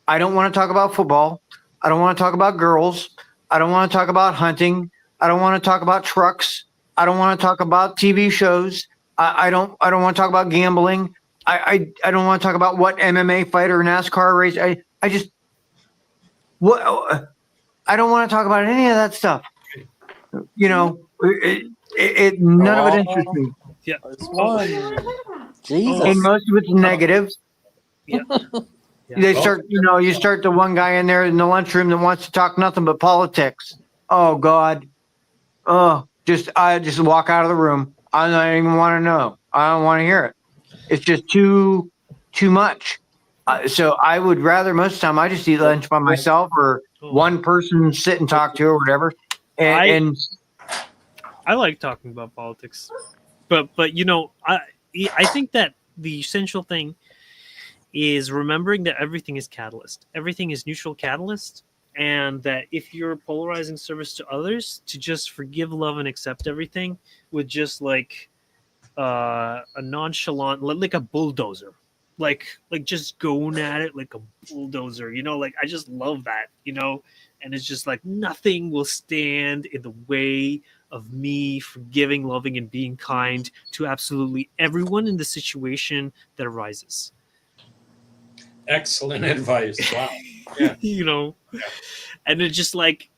I don't want to talk about football. I don't want to talk about girls. I don't want to talk about hunting. I don't want to talk about trucks. I don't want to talk about TV shows. I don't want to talk about gambling. I don't want to talk about what MMA fight or NASCAR race. I just what I don't want to talk about any of that stuff. None of it interests me. Yeah. There's one. And Jesus. most of it's negative. Yeah. They start, you start the one guy in there in the lunchroom that wants to talk nothing but politics. Oh God. Oh, I just walk out of the room. I don't even want to know. I don't want to hear it. It's just too much. So I would rather most of the time I just eat lunch by myself or one person sit and talk to or whatever. And I like talking about politics, but I think that the essential thing is remembering that everything is catalyst. Everything is neutral catalyst, and that if you're polarizing service to others, to just forgive, love, and accept everything with just like a nonchalant, like a bulldozer, like just going at it like a bulldozer. Like I just love that. And it's just like nothing will stand in the way of me forgiving, loving, and being kind to absolutely everyone in the situation that arises. Excellent advice. Wow. Yeah. And it just like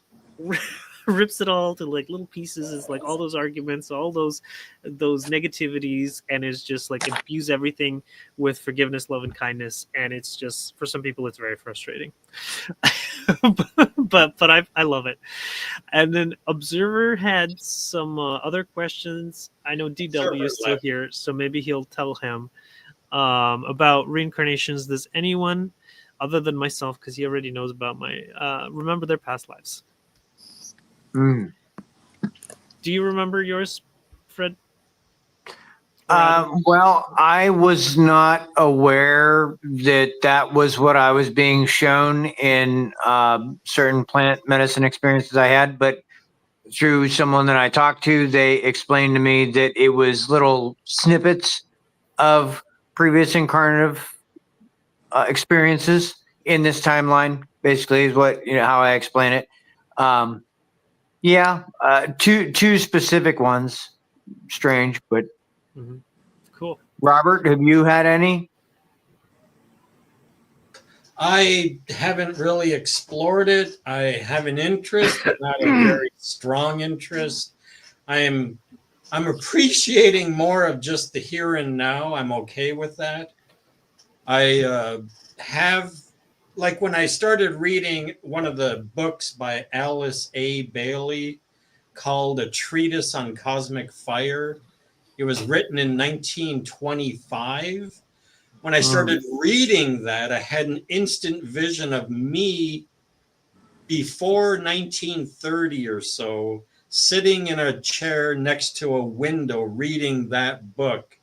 rips it all to like little pieces. It's like all those arguments, all those negativities, and it's just like infuse everything with forgiveness, love, and kindness. And it's just for some people it's very frustrating. but I love it. And then Observer had some other questions. I know DW is still here, so maybe he'll tell him about reincarnations. Does anyone other than myself, because he already knows about my remember their past lives? Mm. Do you remember yours, Fred? Well, I was not aware that was what I was being shown in certain plant medicine experiences I had, but through someone that I talked to, they explained to me that it was little snippets of previous incarnative experiences in this timeline. Basically, is what how I explain it. Two specific ones. Strange, but cool. Robert, have you had any? I haven't really explored it. I have an interest, but not a very strong interest. I'm appreciating more of just the here and now. I'm okay with that. I have, like when I started reading one of the books by Alice A. Bailey called A Treatise on Cosmic Fire. It was written in 1925. When I started reading that, I had an instant vision of me before 1930 or so, sitting in a chair next to a window reading that book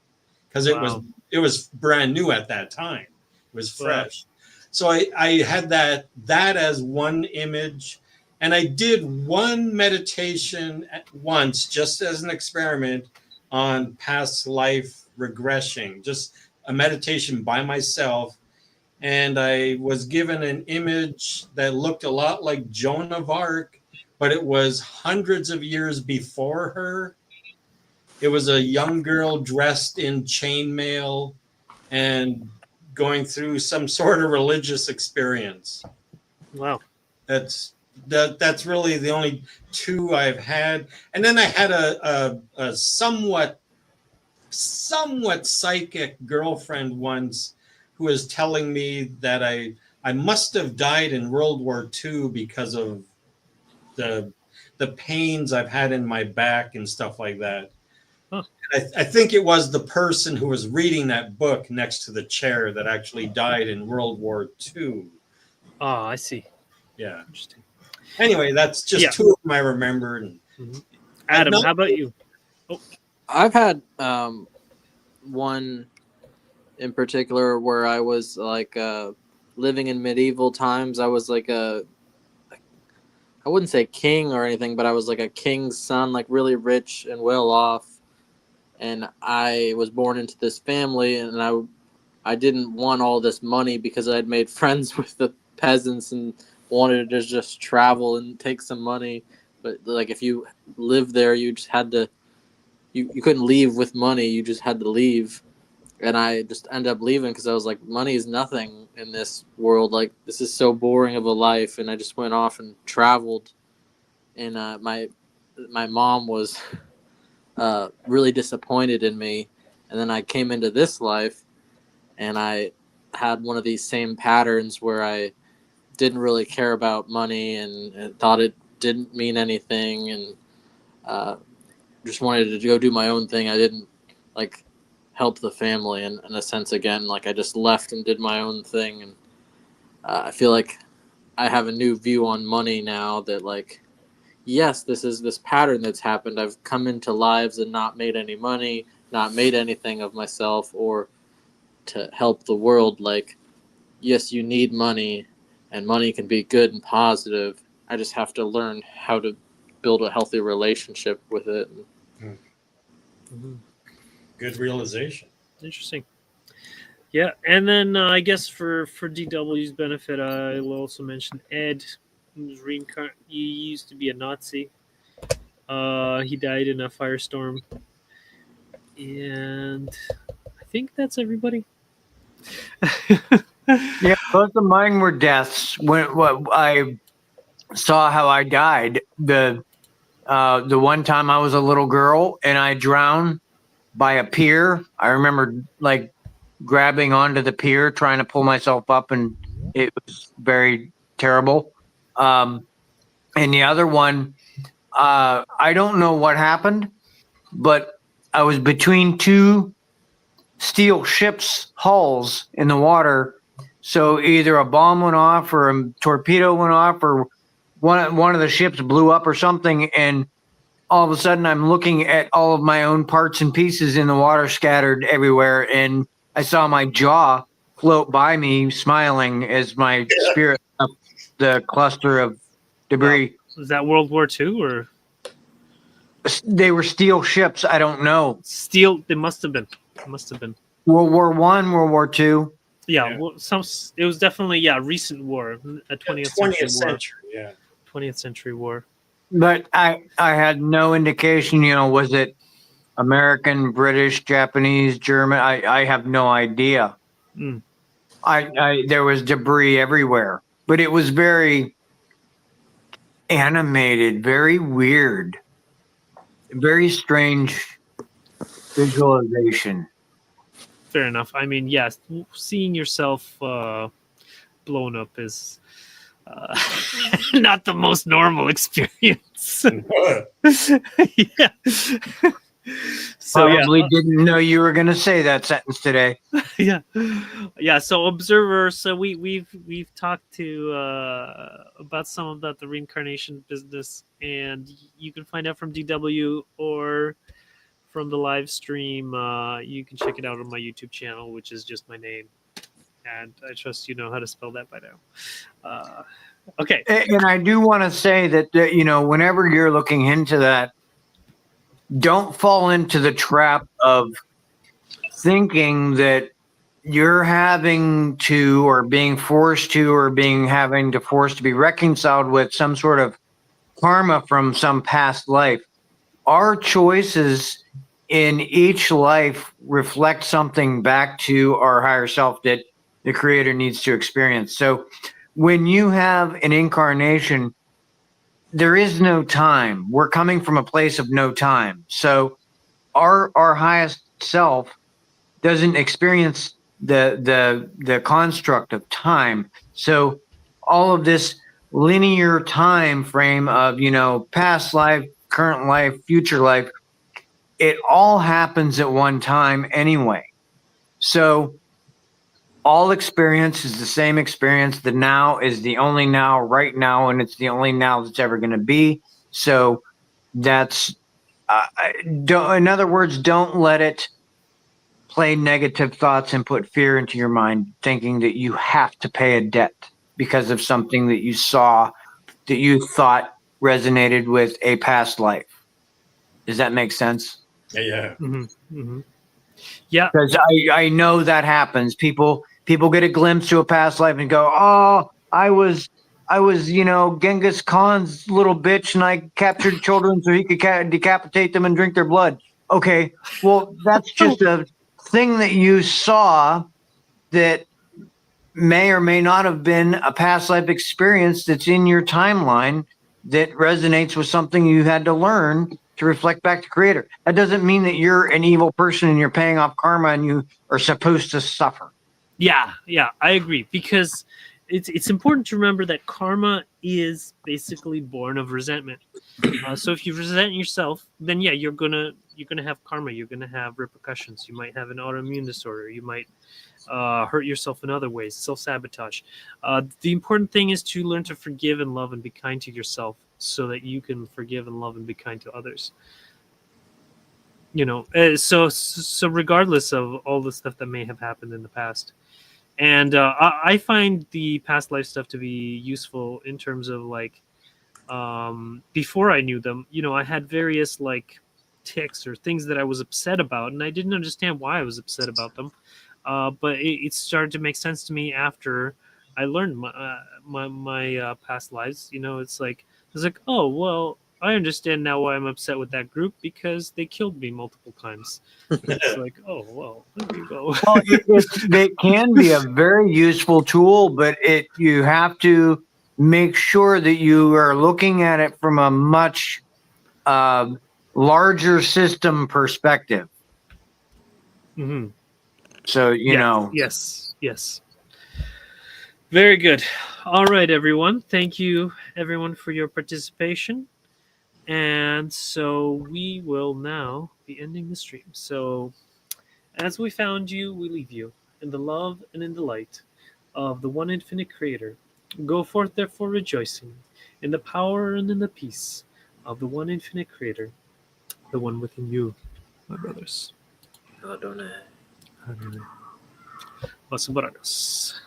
because it was brand new at that time. It was fresh. So I had that as one image. And I did one meditation at once, just as an experiment on past life regression, just a meditation by myself. And I was given an image that looked a lot like Joan of Arc, but it was hundreds of years before her. It was a young girl dressed in chainmail and going through some sort of religious experience. Wow. That's really the only two I've had. And then I had a somewhat psychic girlfriend once who was telling me that I must have died in World War II because of the pains I've had in my back and stuff like that. Huh. I think it was the person who was reading that book next to the chair that actually died in World War II. Oh, I see. Yeah. Interesting. Anyway, that's just two of them I remembered. Adam, how about you? I've had one in particular where I was like living in medieval times. I was like I wouldn't say king or anything, but I was like a king's son, like really rich and well off. And I was born into this family, and I didn't want all this money because I had made friends with the peasants and wanted to just travel and take some money. But like if you lived there, you just had to, you couldn't leave with money. You just had to leave. And I just ended up leaving because I was like, money is nothing in this world. Like, this is so boring of a life. And I just went off and traveled. And my mom was really disappointed in me. And then I came into this life, and I had one of these same patterns where I didn't really care about money and thought it didn't mean anything, and just wanted to go do my own thing. I didn't like help the family in a sense again. Like I just left and did my own thing. And I feel like I have a new view on money now that like, yes, this is this pattern that's happened. I've come into lives and not made any money, not made anything of myself or to help the world. Like, yes, you need money and money can be good and positive. I just have to learn how to build a healthy relationship with it. Good realization. Interesting. Yeah, and then I guess for DW's benefit, I will also mention Ed, who's he used to be a Nazi. He died in a firestorm, and I think that's everybody. Yeah, both of mine were deaths. When I saw how I died, the one time I was a little girl and I drowned by a pier. I remember like grabbing onto the pier, trying to pull myself up, and it was very terrible. And the other one, I don't know what happened, but I was between two steel ships' hulls in the water. So either a bomb went off or a torpedo went off or one of the ships blew up or something, and all of a sudden I'm looking at all of my own parts and pieces in the water scattered everywhere, and I saw my jaw float by me smiling as my spirit up the cluster of debris. Was that World War II or They were steel ships. I don't know. steel? They must have been. Must have been. World War One, World War Two. Yeah, well, it was definitely recent war, a 20th century war. Yeah. 20th century war. But I had no indication, was it American, British, Japanese, German? I have no idea. Mm. There was debris everywhere, but it was very animated, very weird, very strange visualization. Fair enough. I mean, yes, seeing yourself blown up is not the most normal experience. Yeah. So Probably didn't know you were going to say that sentence today. yeah. So observer. So we've talked to about some about the reincarnation business, and you can find out from DW or from the live stream. You can check it out on my YouTube channel, which is just my name, and I trust you know how to spell that by now. Okay. And I do want to say that whenever you're looking into that, don't fall into the trap of thinking that you're having to, or being forced to, or having to force to be reconciled with some sort of karma from some past life. Our choices in each life reflect something back to our higher self that the creator needs to experience. So when you have an incarnation, there is no time. We're coming from a place of no time. So our highest self doesn't experience the construct of time. So all of this linear time frame of, past life, current life, future life, it all happens at one time anyway. So all experience is the same experience. The now is the only now right now, and it's the only now that's ever going to be. So that's, in other words, don't let it play negative thoughts and put fear into your mind, thinking that you have to pay a debt because of something that you saw that you thought resonated with a past life. Does that make sense? Yeah. Yeah. Because I know that happens. People get a glimpse to a past life and go, "Oh, I was Genghis Khan's little bitch, and I captured children so he could decapitate them and drink their blood." Okay, well, that's just a thing that you saw that may or may not have been a past life experience that's in your timeline that resonates with something you had to learn to reflect back to creator. That doesn't mean that you're an evil person and you're paying off karma and you are supposed to suffer. Yeah, I agree, because it's important to remember that karma is basically born of resentment. So if you resent yourself, then yeah, you're gonna have karma. You're gonna have repercussions. You might have an autoimmune disorder. You might hurt yourself in other ways, self-sabotage. The important thing is to learn to forgive and love and be kind to yourself so that you can forgive and love and be kind to others. So regardless of all the stuff that may have happened in the past. And I find the past life stuff to be useful in terms of like, before I knew them, I had various like tics or things that I was upset about, and I didn't understand why I was upset about them. But it started to make sense to me after I learned my past lives. It's like, oh well, I understand now why I'm upset with that group, because they killed me multiple times. It's like, oh well, there you go. Well, it can be a very useful tool, but you have to make sure that you are looking at it from a much larger system perspective. Mm-hmm. So, Yes. Very good. All right, everyone. Thank you, everyone, for your participation. And so we will now be ending the stream. So, as we found you, we leave you in the love and in the light of the one infinite creator. Go forth, therefore, rejoicing in the power and in the peace of the one infinite creator, the one within you, my brothers. Adonai. Los Sobranos.